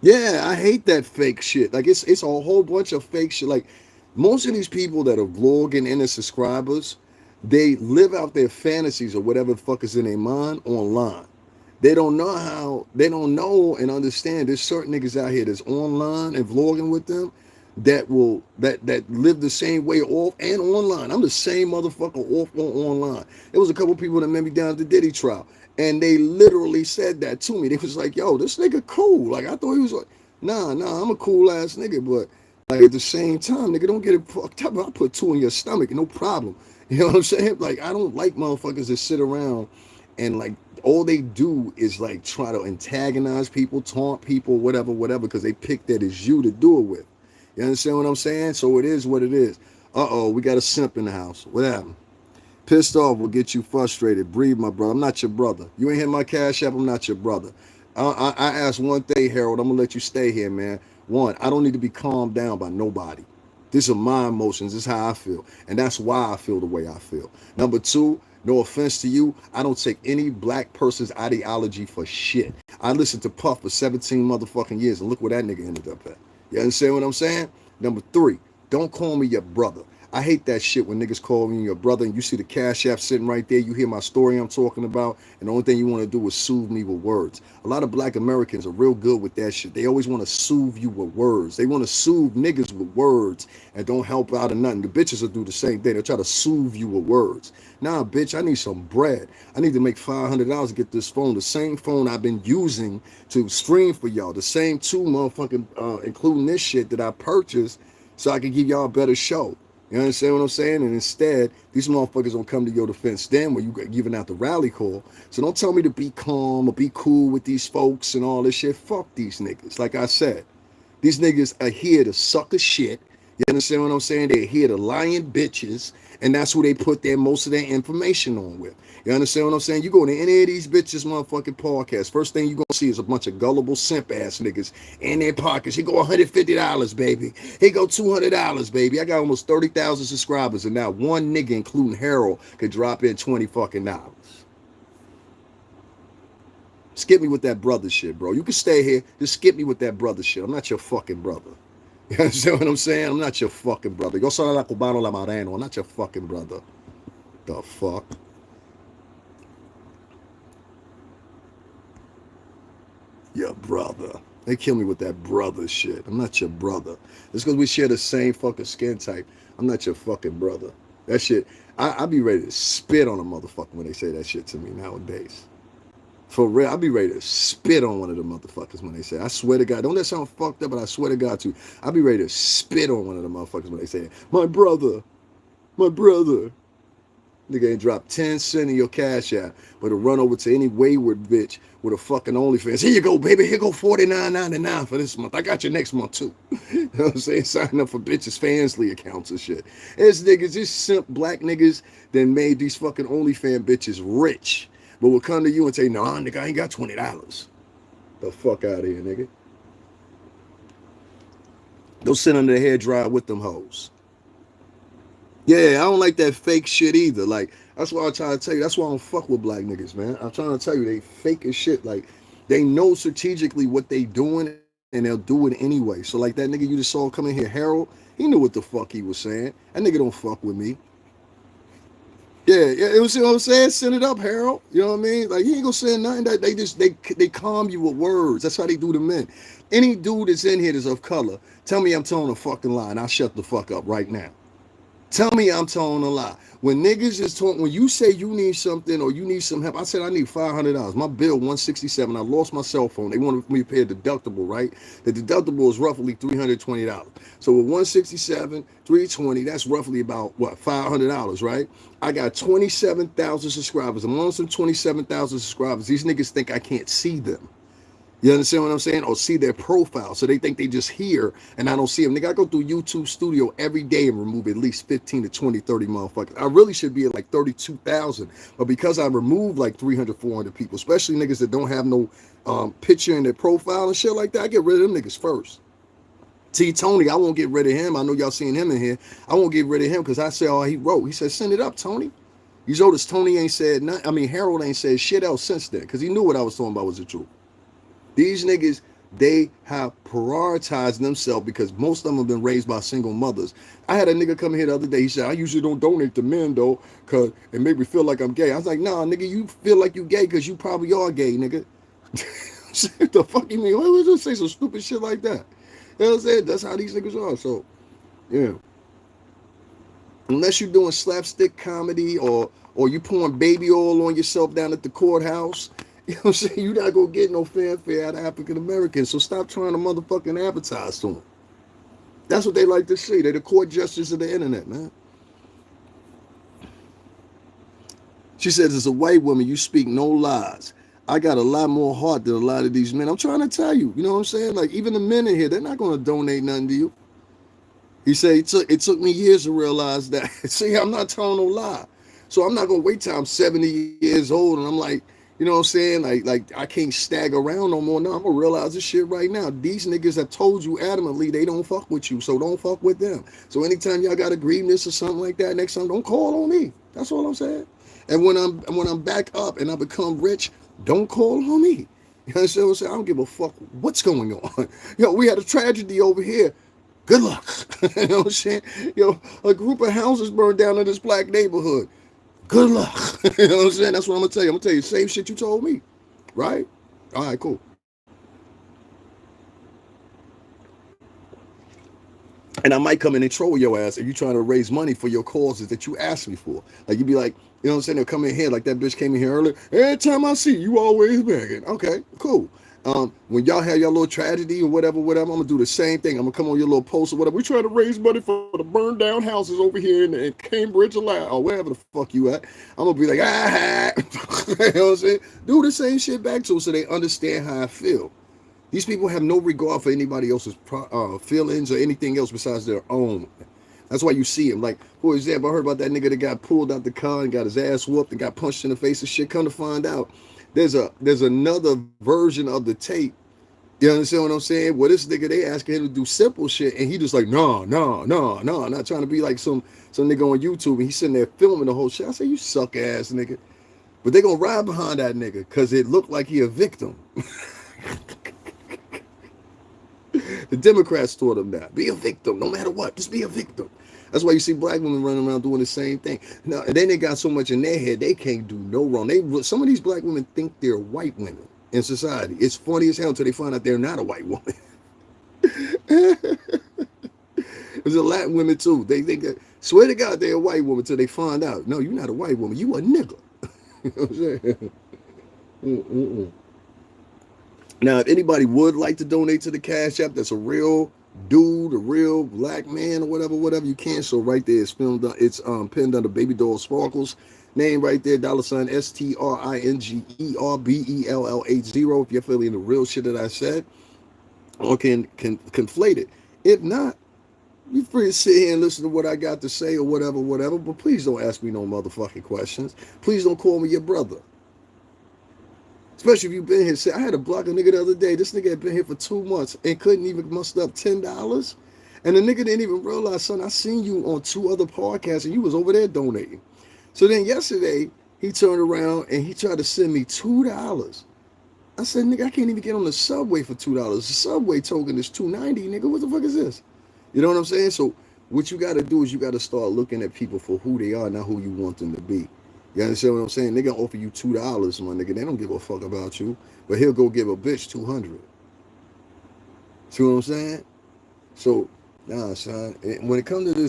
Yeah, I hate that fake shit. Like, it's a whole bunch of fake shit. Like, most of these people that are vlogging and their subscribers, they live out their fantasies or whatever the fuck is in their mind online. They don't know how. They don't know and understand. There's certain niggas out here that's online and vlogging with them that live the same way off and online. I'm the same motherfucker off or online. There was a couple people that met me down at the Diddy trial, and they literally said that to me. They was like, "Yo, this nigga cool." Like I thought he was like, "Nah, I'm a cool ass nigga," but like at the same time, nigga, don't get it fucked up. I put two in your stomach, no problem. You know what I'm saying? Like I don't like motherfuckers that sit around and like all they do is like try to antagonize people, taunt people, whatever, because they picked that as you to do it with. You understand what I'm saying? So it is what it is. Uh-oh, we got a simp in the house. What happened? Pissed off will get you frustrated. Breathe, my brother. I'm not your brother. You ain't hit my cash app. I'm not your brother. I ask one thing, Harold. I'm gonna let you stay here, man. One, I don't need to be calmed down by nobody. These are my emotions. This is how I feel, and that's why I feel the way I feel. Number two, no offense to you, I don't take any black person's ideology for shit. I listened to Puff for 17 motherfucking years, and look where that nigga ended up at. You understand what I'm saying? Number three, don't call me your brother. I hate that shit when niggas call me your brother and you see the cash app sitting right there. You hear my story I'm talking about, and the only thing you want to do is soothe me with words. A lot of black Americans are real good with that shit. They always want to soothe you with words. They want to soothe niggas with words and don't help out or nothing. The bitches will do the same thing. They'll try to soothe you with words. Nah, bitch, I need some bread. I need to make $500 to get this phone. The same phone I've been using to stream for y'all. The same two motherfucking, including this shit that I purchased so I can give y'all a better show. You understand what I'm saying? And instead, these motherfuckers don't come to your defense then when you giving out the rally call. So don't tell me to be calm or be cool with these folks and all this shit. Fuck these niggas. Like I said, these niggas are here to suck a shit. You understand what I'm saying? They're here to lying bitches, and that's who they put their most of their information on with. You understand what I'm saying? You go to any of these bitches motherfucking podcasts, first thing you gonna see is a bunch of gullible simp ass niggas in their pockets. Here go $150, baby. Here go $200, baby. I got almost 30,000 subscribers, and now one nigga, including Harold, could drop in 20 fucking dollars. Skip me with that brother shit, bro. You can stay here. Just skip me with that brother shit. I'm not your fucking brother. You understand what I'm saying? I'm not your fucking brother. Yo soy la cubano la mareno. I'm not your fucking brother. The fuck? Your brother. They kill me with that brother shit. I'm not your brother. It's because we share the same fucking skin type. I'm not your fucking brother. That shit, I be ready to spit on a motherfucker when they say that shit to me nowadays. For real, I'll be ready to spit on one of the motherfuckers when they say, I swear to God, don't that sound fucked up, but I swear to God too. I'll be ready to spit on one of the motherfuckers when they say, my brother. Nigga ain't dropped 10 cents in your cash app, but to run over to any wayward bitch with a fucking OnlyFans. Here you go, baby. Here go $49.99 for this month. I got you next month too. You know what I'm saying? Signing up for bitches' Fansly accounts and shit. There's niggas, these simp black niggas that made these fucking OnlyFans bitches rich. But will come to you and say, nah, nigga, I ain't got $20. The fuck out of here, nigga. Don't sit under the hair dryer with them hoes. Yeah, I don't like that fake shit either. Like, that's why I'm trying to tell you. That's why I don't fuck with black niggas, man. I'm trying to tell you, they fake as shit. Like, they know strategically what they doing, and they'll do it anyway. So, like, that nigga you just saw come in here, Harold, he knew what the fuck he was saying. That nigga don't fuck with me. Yeah, it was, you know what I'm saying? Send it up, Harold. You know what I mean? Like, he ain't gonna say nothing. That they calm you with words. That's how they do the men. Any dude that's in here that's of color, tell me I'm telling a fucking lie, and I'll shut the fuck up right now. Tell me I'm telling a lie. When niggas is talking, when you say you need something or you need some help, I said I need $500. My bill $167. I lost my cell phone. They wanted me to pay a deductible, right? The deductible is roughly $320. So with $167, $320, that's roughly about what, $500, right? I got 27,000 subscribers. Amongst them 27,000 subscribers, these niggas think I can't see them. You understand what I'm saying? Or see their profile. So they think they just here and I don't see them. Nigga, I go through YouTube Studio every day and remove at least 15 to 20, 30 motherfuckers. I really should be at like 32,000. But because I remove like 300, 400 people, especially niggas that don't have no picture in their profile and shit like that, I get rid of them niggas first. T. Tony, I won't get rid of him. I know y'all seen him in here. I won't get rid of him because I say all he wrote. He said, send it up, Tony. You notice Tony ain't said nothing. I mean, Harold ain't said shit else since then because he knew what I was talking about was the truth. These niggas They have prioritized themselves because most of them have been raised by single mothers. I had a nigga come here the other day. He said, I usually don't donate to men though, cause it made me feel like I'm gay. I was like, nah, nigga, you feel like you gay because you probably are gay, nigga. What the fuck you mean? Why would you say some stupid shit like that? You know what I'm saying? That's how these niggas are. So, yeah. Unless you're doing slapstick comedy or you pouring baby oil on yourself down at the courthouse, you know what I'm saying? You're not gonna get no fanfare out of African Americans. So stop trying to motherfucking advertise to them. That's what they like to see. They're the court justice of the internet, man. She says, as a white woman, you speak no lies. I got a lot more heart than a lot of these men. I'm trying to tell you, you know what I'm saying? Like, even the men in here, they're not going to donate nothing to you. He said, it took me years to realize that. See, I'm not telling no lie. So I'm not going to wait till I'm 70 years old and I'm like, you know what I'm saying? Like I can't stagger around no more. No, I'm going to realize this shit right now. These niggas have told you adamantly they don't fuck with you, so don't fuck with them. So anytime y'all got a grievance or something like that, next time, don't call on me. That's all I'm saying. And when I'm back up and I become rich, don't call on me. You understand what I'm saying? I don't give a fuck what's going on. Yo, we had a tragedy over here. Good luck. You know what I'm saying? Yo, a group of houses burned down in this black neighborhood. Good luck. You know what I'm saying? That's what I'm gonna tell you. I'm gonna tell you the same shit you told me. Right? All right, cool. And I might come in and troll your ass if you're trying to raise money for your causes that you asked me for. Like you'd be like, you know what I'm saying? They'll come in here like that bitch came in here earlier. Every time I see you, always begging. Okay, cool. When y'all have your little tragedy or whatever, I'm gonna do the same thing. I'm gonna come on your little post or whatever. We trying to raise money for the burned down houses over here in Cambridge or wherever the fuck you at. I'm gonna be like, you know what I'm saying? Do the same shit back to them so they understand how I feel. These people have no regard for anybody else's feelings or anything else besides their own. That's why you see him. Like, for example, I heard about that nigga that got pulled out the car and got his ass whooped and got punched in the face and shit. Come to find out, there's another version of the tape. You understand what I'm saying? Well, this nigga, they asking him to do simple shit, and he just like, no, not trying to be like some nigga on YouTube, and he's sitting there filming the whole shit. I say, you suck ass nigga. But they gonna ride behind that nigga because it looked like he a victim. The Democrats taught them that. Be a victim, no matter what. Just be a victim. That's why you see black women running around doing the same thing. Now, and then they got so much in their head, they can't do no wrong. Some of these black women think they're white women in society. It's funny as hell until they find out they're not a white woman. There's a Latin women too. They swear to God they're a white woman until they find out. No, you're not a white woman. You a nigga. You know what I'm saying? Mm-mm. Now, if anybody would like to donate to the Cash App, that's a real dude, a real black man, or whatever, you can. So right there, it's pinned under Baby Doll Sparkles name right there, $STRINGERBELL80. If you're feeling the real shit that I said, or can conflate it. If not, you free to sit here and listen to what I got to say or whatever. But please don't ask me no motherfucking questions. Please don't call me your brother. Especially if you've been here. I had to block a nigga the other day. This nigga had been here for 2 months and couldn't even muster up $10. And the nigga didn't even realize, son, I seen you on 2 other podcasts and you was over there donating. So then yesterday, he turned around and he tried to send me $2. I said, nigga, I can't even get on the subway for $2. The subway token is $2.90, nigga. What the fuck is this? You know what I'm saying? So what you got to do is you got to start looking at people for who they are, not who you want them to be. You understand what I'm saying? They gonna offer you $2, my nigga. They don't give a fuck about you. But he'll go give a bitch $200. See what I'm saying? So, nah, son. When it comes to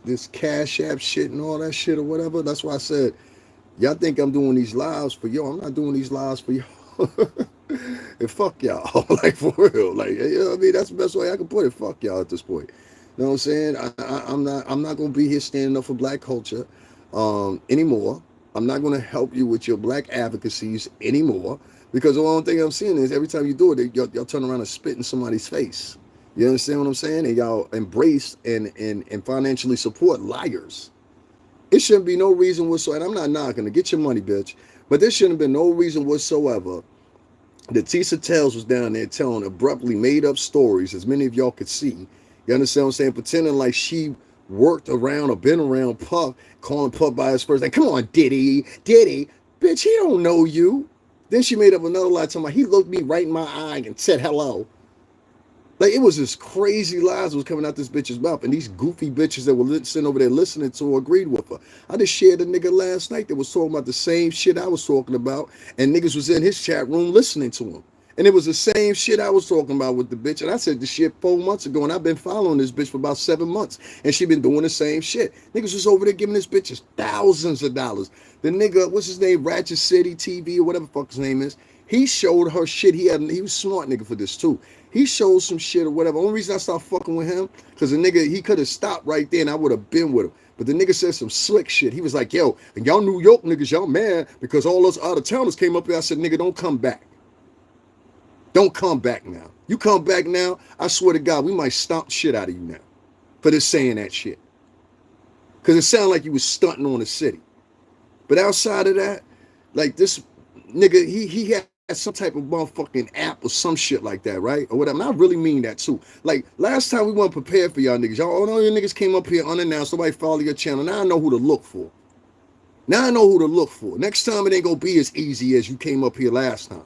this Cash App shit and all that shit or whatever, that's why I said, y'all think I'm doing these lives for y'all. I'm not doing these lives for y'all. And fuck y'all. Like, for real. Like, you know what I mean? That's the best way I can put it. Fuck y'all at this point. You know what I'm saying? I'm not gonna be here standing up for black culture anymore. I'm not going to help you with your black advocacies anymore because the only thing I'm seeing is every time you do it, y'all turn around and spit in somebody's face. You understand what I'm saying? And y'all embrace and financially support liars. It shouldn't be no reason whatsoever. And I'm not knocking to get your money, bitch. But there shouldn't have been no reason whatsoever that Tisa Tales was down there telling abruptly made up stories, as many of y'all could see. You understand what I'm saying? Pretending like she worked around or been around Puff, calling Puff by his first name. Come on, Diddy. Bitch, he don't know you. Then she made up another lie talking about he looked me right in my eye and said hello. Like, it was this crazy lies that was coming out this bitch's mouth, and these goofy bitches that were sitting over there listening to her agreed with her. I just shared a nigga last night that was talking about the same shit I was talking about, and niggas was in his chat room listening to him. And it was the same shit I was talking about with the bitch. And I said the shit 4 months ago, and I've been following this bitch for about 7 months, and she been doing the same shit. Niggas was over there giving this bitches thousands of dollars. The nigga, what's his name, Ratchet City TV or whatever the fuck his name is, he showed her shit. He was smart nigga for this too. He showed some shit or whatever. Only reason I stopped fucking with him, because the nigga, he could have stopped right there and I would have been with him. But the nigga said some slick shit. He was like, yo, and y'all New York niggas, y'all mad because all those out of towners came up here. I said, nigga, don't come back. Don't come back now. You come back now, I swear to God, we might stomp the shit out of you now for this saying that shit. Because it sounded like you was stunting on the city. But outside of that, like this nigga, he had some type of motherfucking app or some shit like that, right? Or whatever. And I really mean that too. Like last time we weren't prepared for y'all niggas. All your niggas came up here unannounced. Nobody followed your channel. Now I know who to look for. Now I know who to look for. Next time it ain't gonna be as easy as you came up here last time.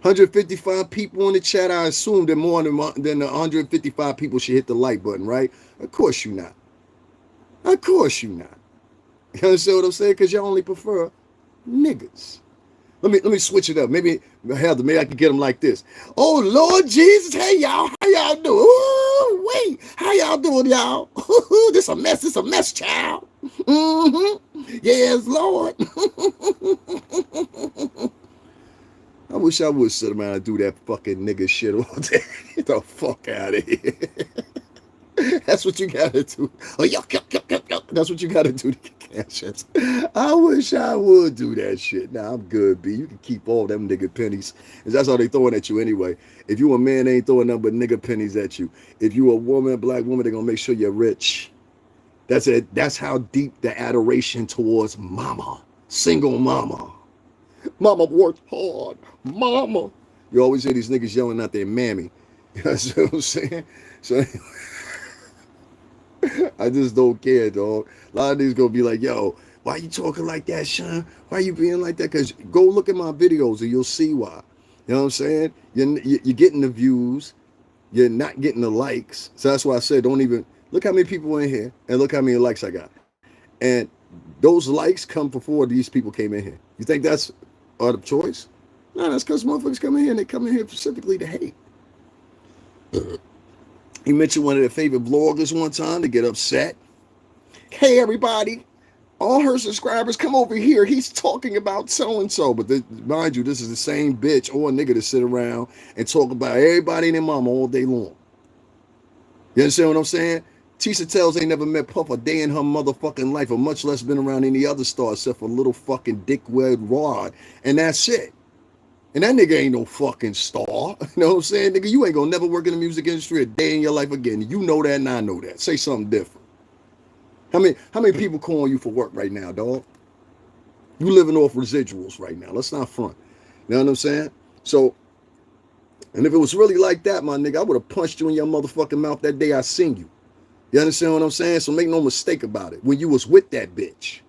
155 people in the chat. I assume that more than the 155 people should hit the like button, right? Of course you not. Of course you not. You understand what I'm saying? Because y'all only prefer niggas. Let me switch it up. Maybe Heather, maybe I can get them like this. Oh Lord Jesus, hey y'all, how y'all doing? Ooh, wait, how y'all doing, y'all? This a mess, child. Yes, Lord. I wish I would sit around and do that fucking nigga shit all day. Get the fuck out of here. That's what you gotta do. Oh, that's what you gotta do to get cash. I wish I would do that shit. Nah, I'm good, B. You can keep all them nigga pennies. Because that's all they throwing at you anyway. If you a man, they ain't throwing nothing but nigga pennies at you. If you a woman, black woman, they're gonna make sure you're rich. That's it. That's how deep the adoration towards mama. Single mama. Mama worked hard. Mama. You always hear these niggas yelling out their mammy. You know what I'm saying? So I just don't care, dog. A lot of these gonna be like, yo, why you talking like that, Sean? Why you being like that? Because go look at my videos and you'll see why. You know what I'm saying? You're getting the views. You're not getting the likes. So that's why I said don't even, look how many people in here and look how many likes I got. And those likes come before these people came in here. You think that's out of choice? No, that's because motherfuckers come in here and they come in here specifically to hate. He mentioned one of their favorite vloggers one time to get upset. Hey, everybody, all her subscribers, come over here. He's talking about so-and-so. But mind you, this is the same bitch or nigga to sit around and talk about everybody and their mama all day long. You understand what I'm saying? Tisha Tells ain't never met Puff a day in her motherfucking life, or much less been around any other star except for a little fucking dickwad Rod. And that's it. And that nigga ain't no fucking star. You know what I'm saying? Nigga, you ain't gonna never work in the music industry a day in your life again. You know that and I know that. Say something different. How many people calling you for work right now, dog? You living off residuals right now. Let's not front. You know what I'm saying? So, and if it was really like that, my nigga, I would have punched you in your motherfucking mouth that day I seen you. You understand what I'm saying? So make no mistake about it. When you was with that bitch.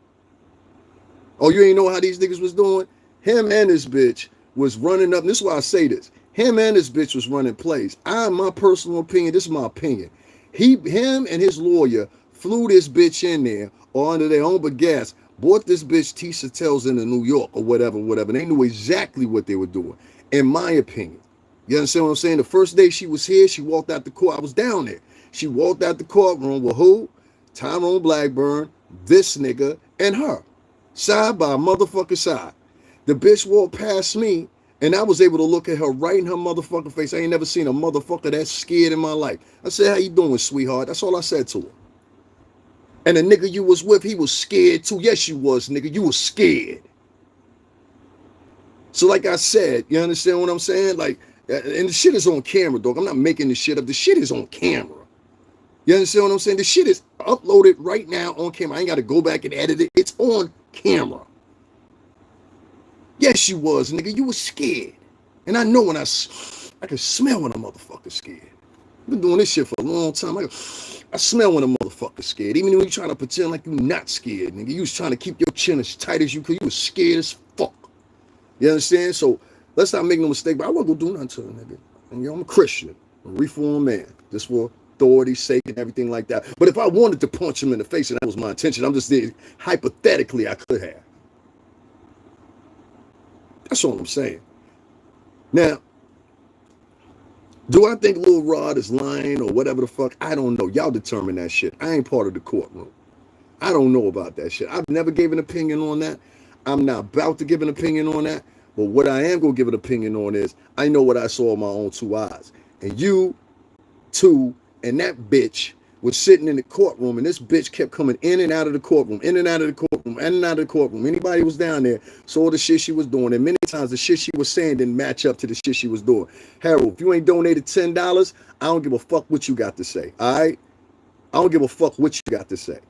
Oh, you ain't know how these niggas was doing? Him and this bitch was running up. And this is why I say this. Him and this bitch was running plays. My personal opinion, this is my opinion. Him and his lawyer flew this bitch in there or under their own gas, bought this bitch Tisha Tells into New York or whatever. They knew exactly what they were doing, in my opinion. You understand what I'm saying? The first day she was here, she walked out the court. I was down there. She walked out the courtroom with who? Tyrone Blackburn, this nigga, and her. Side by motherfucking side. The bitch walked past me, and I was able to look at her right in her motherfucking face. I ain't never seen a motherfucker that scared in my life. I said, how you doing, sweetheart? That's all I said to her. And the nigga you was with, he was scared too. Yes, you was, nigga. You was scared. So like I said, you understand what I'm saying? Like, and the shit is on camera, dog. I'm not making this shit up. The shit is on camera. You understand what I'm saying? The shit is uploaded right now on camera. I ain't got to go back and edit it. It's on camera. Yes, you was, nigga. You was scared. And I know when I can smell when a motherfucker's scared. I've been doing this shit for a long time. I smell when a motherfucker's scared. Even when you trying to pretend like you not scared, nigga. You was trying to keep your chin as tight as you could. You was scared as fuck. You understand? So let's not make no mistake, but I wasn't gonna do nothing to a nigga. And, I'm a Christian, a reformed man, just for authority's sake and everything like that. But if I wanted to punch him in the face and that was my intention, I'm just saying, hypothetically, I could have. That's all I'm saying. Now, do I think Lil Rod is lying or whatever the fuck? I don't know. Y'all determine that shit. I ain't part of the courtroom. I don't know about that shit. I've never gave an opinion on that. I'm not about to give an opinion on that. But what I am going to give an opinion on is I know what I saw with my own two eyes. And you, two, and that bitch was sitting in the courtroom, and this bitch kept coming in and out of the courtroom, in and out of the courtroom, in and out of the courtroom. Anybody who was down there saw the shit she was doing, and many times the shit she was saying didn't match up to the shit she was doing. Harold, if you ain't donated $10, I don't give a fuck what you got to say, all right? I don't give a fuck what you got to say.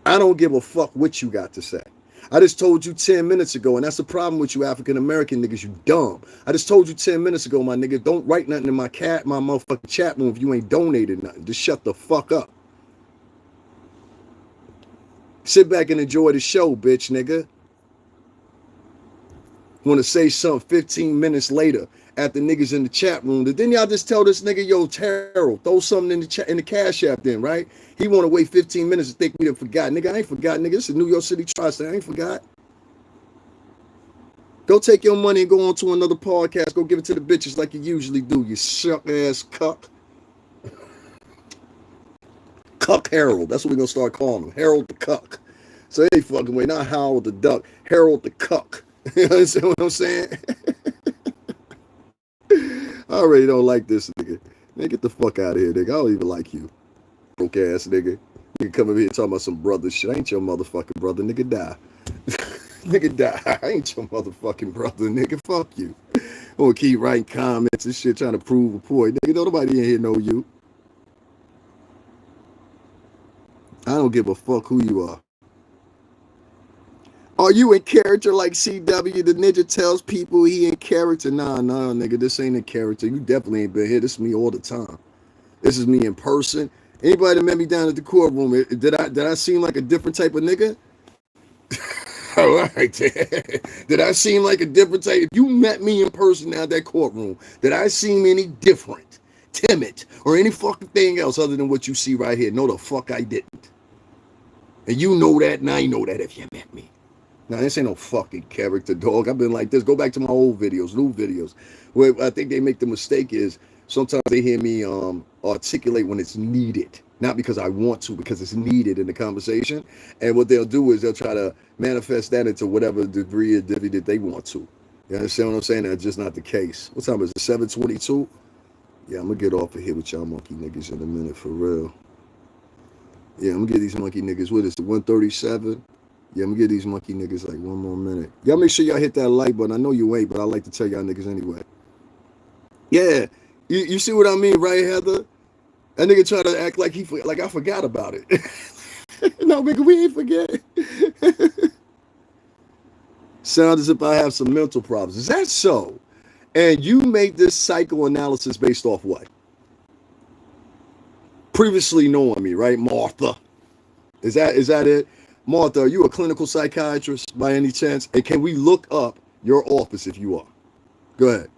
I don't give a fuck what you got to say. I just told you 10 minutes ago, and that's the problem with you African-American niggas, you dumb. I just told you 10 minutes ago, my nigga, don't write nothing in my motherfucking chat room if you ain't donated nothing. Just shut the fuck up. Sit back and enjoy the show, bitch, nigga. Want to say something 15 minutes later at the niggas in the chat room. Then y'all just tell this nigga, yo, Harold, throw something in the chat, in the cash app then, right? He want to wait 15 minutes to think we done forgot. Nigga, I ain't forgot, nigga. This is New York City Tri-State. I ain't forgot. Go take your money and go on to another podcast. Go give it to the bitches like you usually do, you suck-ass cuck. Cuck Harold. That's what we're going to start calling him. Harold the cuck. So any fucking way. Not Harold the duck. Harold the cuck. You understand what I'm saying? I already don't like this nigga. Man, get the fuck out of here, nigga. I don't even like you. Broke ass nigga. You come over here talking about some brother shit. I ain't your motherfucking brother. Nigga, die. Nigga, die. I ain't your motherfucking brother, nigga. Fuck you. I'm gonna keep writing comments and shit trying to prove a point. Nigga, nobody in here know you. I don't give a fuck who you are. Are you in character like CW? The ninja tells people he in character. Nah, nigga, this ain't in character. You definitely ain't been here. This is me all the time. This is me in person. Anybody that met me down at the courtroom, did I seem like a different type of nigga? All right. Did I seem like a different type? If you met me in person down at that courtroom, did I seem any different, timid, or any fucking thing else other than what you see right here? No, the fuck I didn't. And you know that, and I know that if you met me. Now, this ain't no fucking character, dog. I've been like this. Go back to my old videos, new videos. Where I think they make the mistake is sometimes they hear me articulate when it's needed. Not because I want to, because it's needed in the conversation. And what they'll do is they'll try to manifest that into whatever degree of divvy that they want to. You understand what I'm saying? That's just not the case. What time is it? 7:22? Yeah, I'm going to get off of here with y'all monkey niggas in a minute, for real. Yeah, I'm going to get these monkey niggas with us. 137. Yeah, I'm going to give these monkey niggas like one more minute. Y'all make sure y'all hit that like button. I know you ain't, but I like to tell y'all niggas anyway. Yeah, you see what I mean, right, Heather? That nigga try to act like I forgot about it. No, nigga, we ain't forget. Sounds as if I have some mental problems. Is that so? And you made this psychoanalysis based off what? Previously knowing me, right, Martha? Is that it? Martha, are you a clinical psychiatrist by any chance? And can we look up your office if you are? Go ahead.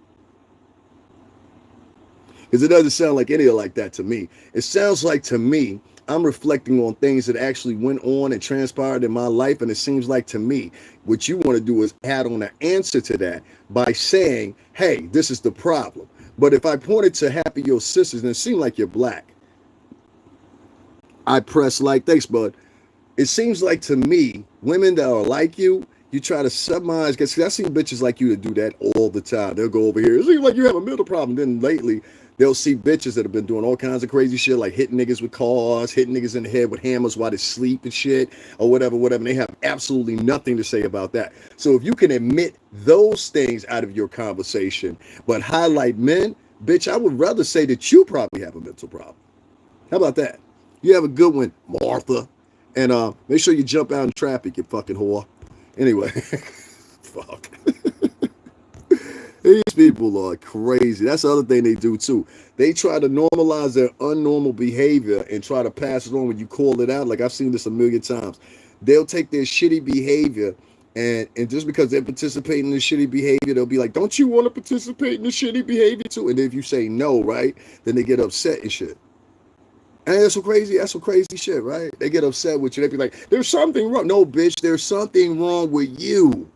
Because it doesn't sound like any of like that to me. It sounds like to me, I'm reflecting on things that actually went on and transpired in my life. And it seems like to me, what you want to do is add on an answer to that by saying, hey, this is the problem. But if I pointed to Happy Your Sisters and it seemed like you're black, I press like, thanks, bud. It seems like to me, women that are like you try to submerge, because I see bitches like you to do that all the time. They'll go over here. It seems like you have a mental problem. Then lately, they'll see bitches that have been doing all kinds of crazy shit, like hitting niggas with cars, hitting niggas in the head with hammers while they sleep and shit, or whatever. And they have absolutely nothing to say about that. So if you can admit those things out of your conversation, but highlight men, bitch, I would rather say that you probably have a mental problem. How about that? You have a good one, Martha. And make sure you jump out in traffic, you fucking whore. Anyway, fuck. These people are crazy. That's the other thing they do too. They try to normalize their unnormal behavior and try to pass it on when you call it out. Like I've seen this a million times. They'll take their shitty behavior And just because they're participating in the shitty behavior, they'll be like, don't you want to participate in the shitty behavior too? And if you say no, right, then they get upset and shit. And that's some crazy shit, right? They get upset with you. They be like, there's something wrong. No, bitch, there's something wrong with you.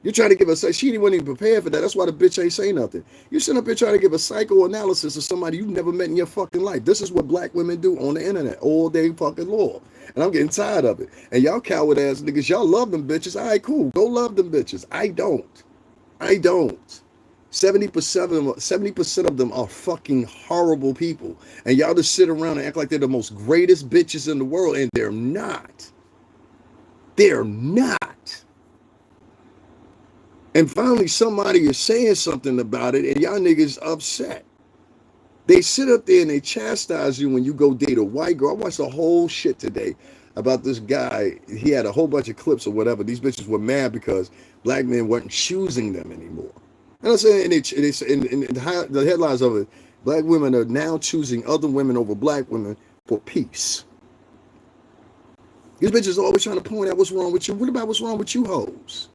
You're trying to give us, she wasn't even prepared for that. That's why the bitch ain't say nothing. You sitting up here trying to give a psychoanalysis of somebody you've never met in your fucking life. This is what black women do on the internet all day fucking long. And I'm getting tired of it. And y'all coward ass niggas, y'all love them bitches. All right, cool. Go love them bitches. I don't. I don't. 70% of them are fucking horrible people. And y'all just sit around and act like they're the most greatest bitches in the world. And they're not. They're not. And finally, somebody is saying something about it, and y'all niggas upset. They sit up there and they chastise you when you go date a white girl. I watched the whole shit today about this guy. He had a whole bunch of clips or whatever. These bitches were mad because black men weren't choosing them anymore. And I'm saying, in the headlines of it, black women are now choosing other women over black women for peace. These bitches are always trying to point out what's wrong with you. What about what's wrong with you hoes?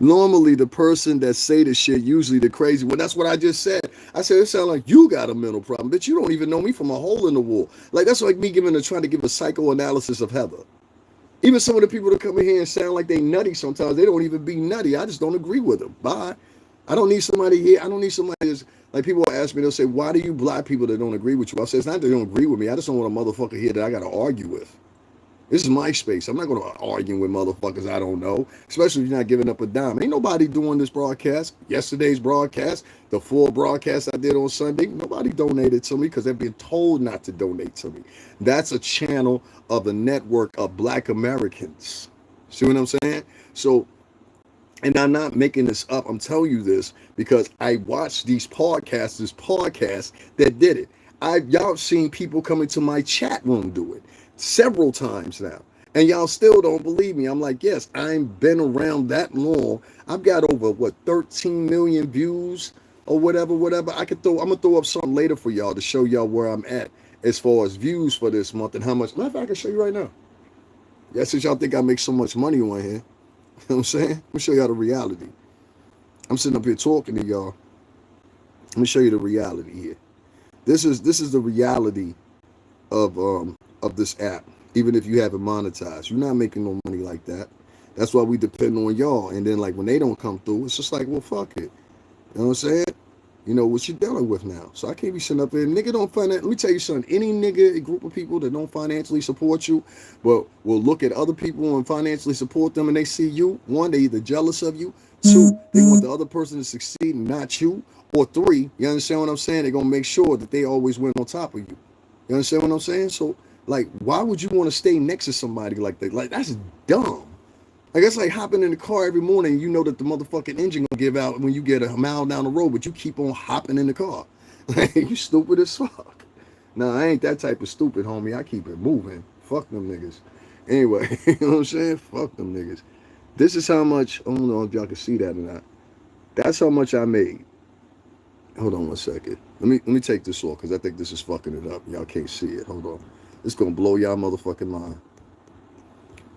Normally, the person that say the shit, usually the crazy one. That's what I just said. I said, it sounds like you got a mental problem. Bitch, you don't even know me from a hole in the wall. Like, that's like me trying to give a psychoanalysis of Heather. Even some of the people that come in here and sound like they nutty sometimes, they don't even be nutty. I just don't agree with them. Bye. I don't need somebody here. I don't need somebody that's, like, people ask me, they'll say, why do you block people that don't agree with you? I say, it's not that they don't agree with me. I just don't want a motherfucker here that I got to argue with. This is my space. I'm not going to argue with motherfuckers I don't know, especially if you're not giving up a dime. Ain't nobody doing this broadcast. Yesterday's broadcast, the 4 broadcasts I did on Sunday, nobody donated to me because they're being told not to donate to me. That's a channel of a network of black Americans. See what I'm saying? So, and I'm not making this up. I'm telling you this because I watched these podcasts that did it. Y'all seen people come into my chat room do it several times now. And y'all still don't believe me. I'm like, yes, I've been around that long. I've got over 13 million views or whatever. I'm gonna throw up something later for y'all to show y'all where I'm at as far as views for this month and how much. Matter of fact, I can show you right now. Yeah, since y'all think I make so much money on here. You know what I'm saying? Let me show y'all the reality. I'm sitting up here talking to y'all. Let me show you the reality here. This is the reality of this app. Even if you haven't monetized, you're not making no money like that. That's why we depend on y'all. And then like when they don't come through, it's just like, well, fuck it. You know what I'm saying? You know what you're dealing with now. So I can't be sitting up there. Nigga don't let me tell you something. Any nigga, a group of people that don't financially support you, but will look at other people and financially support them and they see you, one, they either jealous of you, two, they want the other person to succeed and not you, or three, you understand what I'm saying? They're gonna make sure that they always win on top of you. You understand what I'm saying? So like, why would you want to stay next to somebody like that? Like, that's dumb. Like, that's like hopping in the car every morning. You know that the motherfucking engine gonna give out when you get a mile down the road, but you keep on hopping in the car. Like, you stupid as fuck. Nah, I ain't that type of stupid, homie. I keep it moving. Fuck them niggas. Anyway, you know what I'm saying? Fuck them niggas. This is how much, I don't know if y'all can see that or not. That's how much I made. Hold on one second. Let me take this off because I think this is fucking it up. Y'all can't see it. Hold on. It's gonna blow y'all motherfucking mind.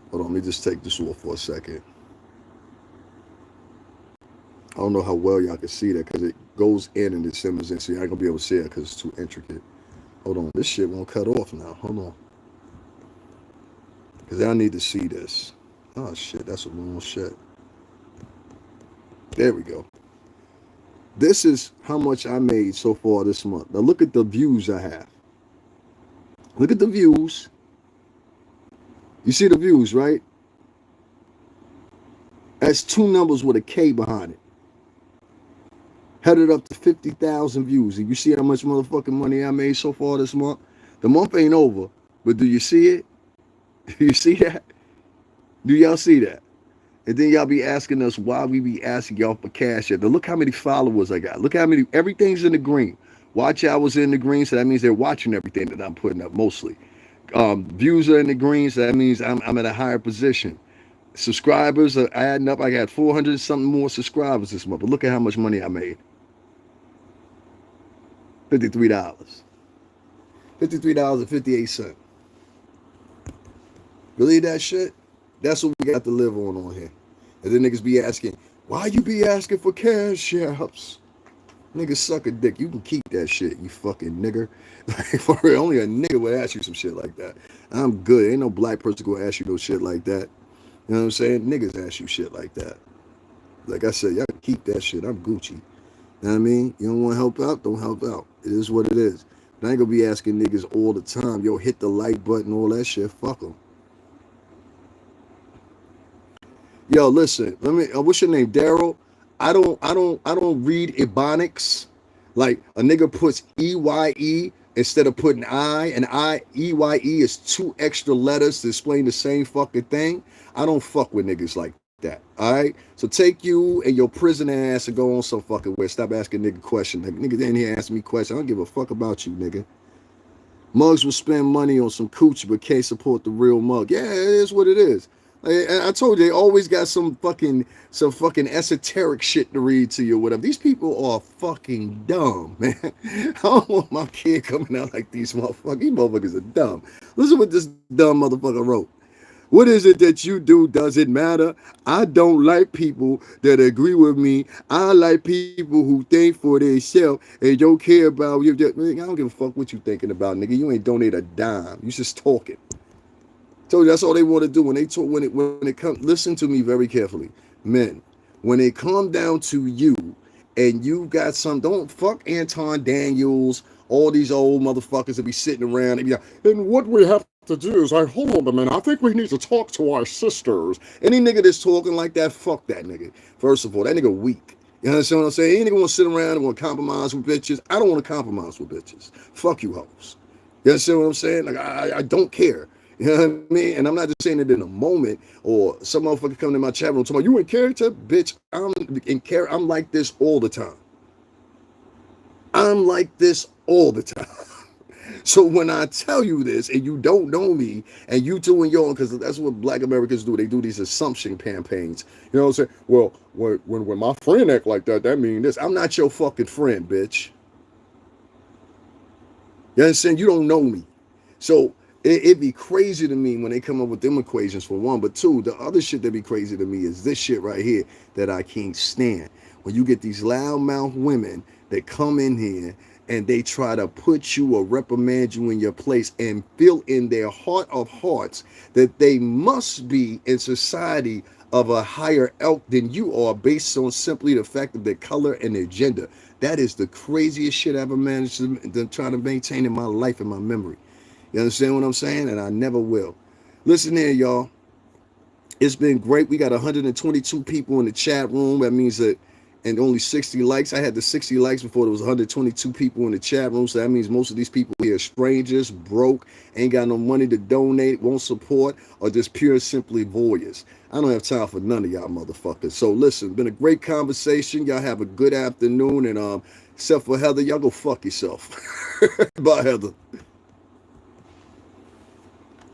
Hold on, let me just take this off for a second. I don't know how well y'all can see that because it goes in and it simmers in. So y'all ain't gonna be able to see it because it's too intricate. Hold on, this shit won't cut off now. Hold on. Because I need to see this. Oh shit, that's a wrong shit. There we go. This is how much I made so far this month. Now look at the views I have. Look at the views. You see the views, right? That's 2 numbers with a K behind it. Headed up to 50,000 views. And you see how much motherfucking money I made so far this month? The month ain't over, but do you see it? Do you see that? Do y'all see that? And then y'all be asking us why we be asking y'all for cash. Now look how many followers I got. Look how many, everything's in the green. Watch hours in the green, so that means they're watching everything that I'm putting up mostly. Views are in the green, so that means I'm at a higher position. Subscribers are adding up. I got 400 something more subscribers this month. But look at how much money I made. $53. $53.58. Believe that shit? That's what we got to live on here. And then niggas be asking, why you be asking for cash apps? Niggas suck a dick. You can keep that shit, you fucking nigger. Like, for real, only a nigga would ask you some shit like that. I'm good. Ain't no black person gonna ask you no shit like that. You know what I'm saying? Niggas ask you shit like that. Like I said, y'all can keep that shit. I'm Gucci. You know what I mean? You don't want to help out? Don't help out. It is what it is. But I ain't gonna be asking niggas all the time, yo, hit the like button, all that shit. Fuck them. Yo, listen. Let me. What's your name, Daryl? I don't read Ebonics. Like a nigga puts EYE instead of putting I, and EYE is two extra letters to explain the same fucking thing. I don't fuck with niggas like that. All right. So take you and your prison ass and go on some fucking way. Stop asking nigga questions. Like, nigga in here asking me questions. I don't give a fuck about you, nigga. Mugs will spend money on some coochie but can't support the real mug. Yeah, it is what it is. I told you they always got some fucking esoteric shit to read to you or whatever. These people are fucking dumb, man. I don't want my kid coming out like these motherfuckers. These motherfuckers are dumb. Listen what this dumb motherfucker wrote. What is it that you do? Does it matter? I don't like people that agree with me. I like people who think for themselves and don't care about you. I don't give a fuck what you thinking about, nigga. You ain't donate a dime. You just talking. Told you that's all they want to do when they talk. When it comes, listen to me very carefully, men. When it come down to you, and you got some, don't fuck Anton Daniels, all these old motherfuckers that be sitting around and be like, and what we have to do is, hold on a minute, I think we need to talk to our sisters. Any nigga that's talking like that, fuck that nigga. First of all, that nigga weak. You understand what I'm saying? Any nigga want to sit around and want to compromise with bitches. I don't want to compromise with bitches. Fuck you hoes. You understand what I'm saying? Like, I don't care. You know what I mean? And I'm not just saying it in a moment or some motherfucker coming in my chat room talking about, you in character? Bitch, I'm in character. I'm like this all the time. I'm like this all the time. So when I tell you this and you don't know me and you doing your own, because that's what black Americans do. They do these assumption campaigns. You know what I'm saying? Well, when my friend act like that, that means this. I'm not your fucking friend, bitch. You understand? You don't know me. So it'd be crazy to me when they come up with them equations, for one. But two, the other shit that be crazy to me is this shit right here that I can't stand. When you get these loudmouth women that come in here and they try to put you or reprimand you in your place and feel in their heart of hearts that they must be in society of a higher ilk than you are based on simply the fact of their color and their gender. That is the craziest shit I ever managed to try to maintain in my life and my memory. You understand what I'm saying? And I never will. Listen here, y'all. It's been great. We got 122 people in the chat room. That means that, and only 60 likes. I had the 60 likes before there was 122 people in the chat room. So that means most of these people here are strangers, broke, ain't got no money to donate, won't support, or just pure simply voyeurs. I don't have time for none of y'all motherfuckers. So listen, been a great conversation. Y'all have a good afternoon. And except for Heather, y'all go fuck yourself. Bye, Heather.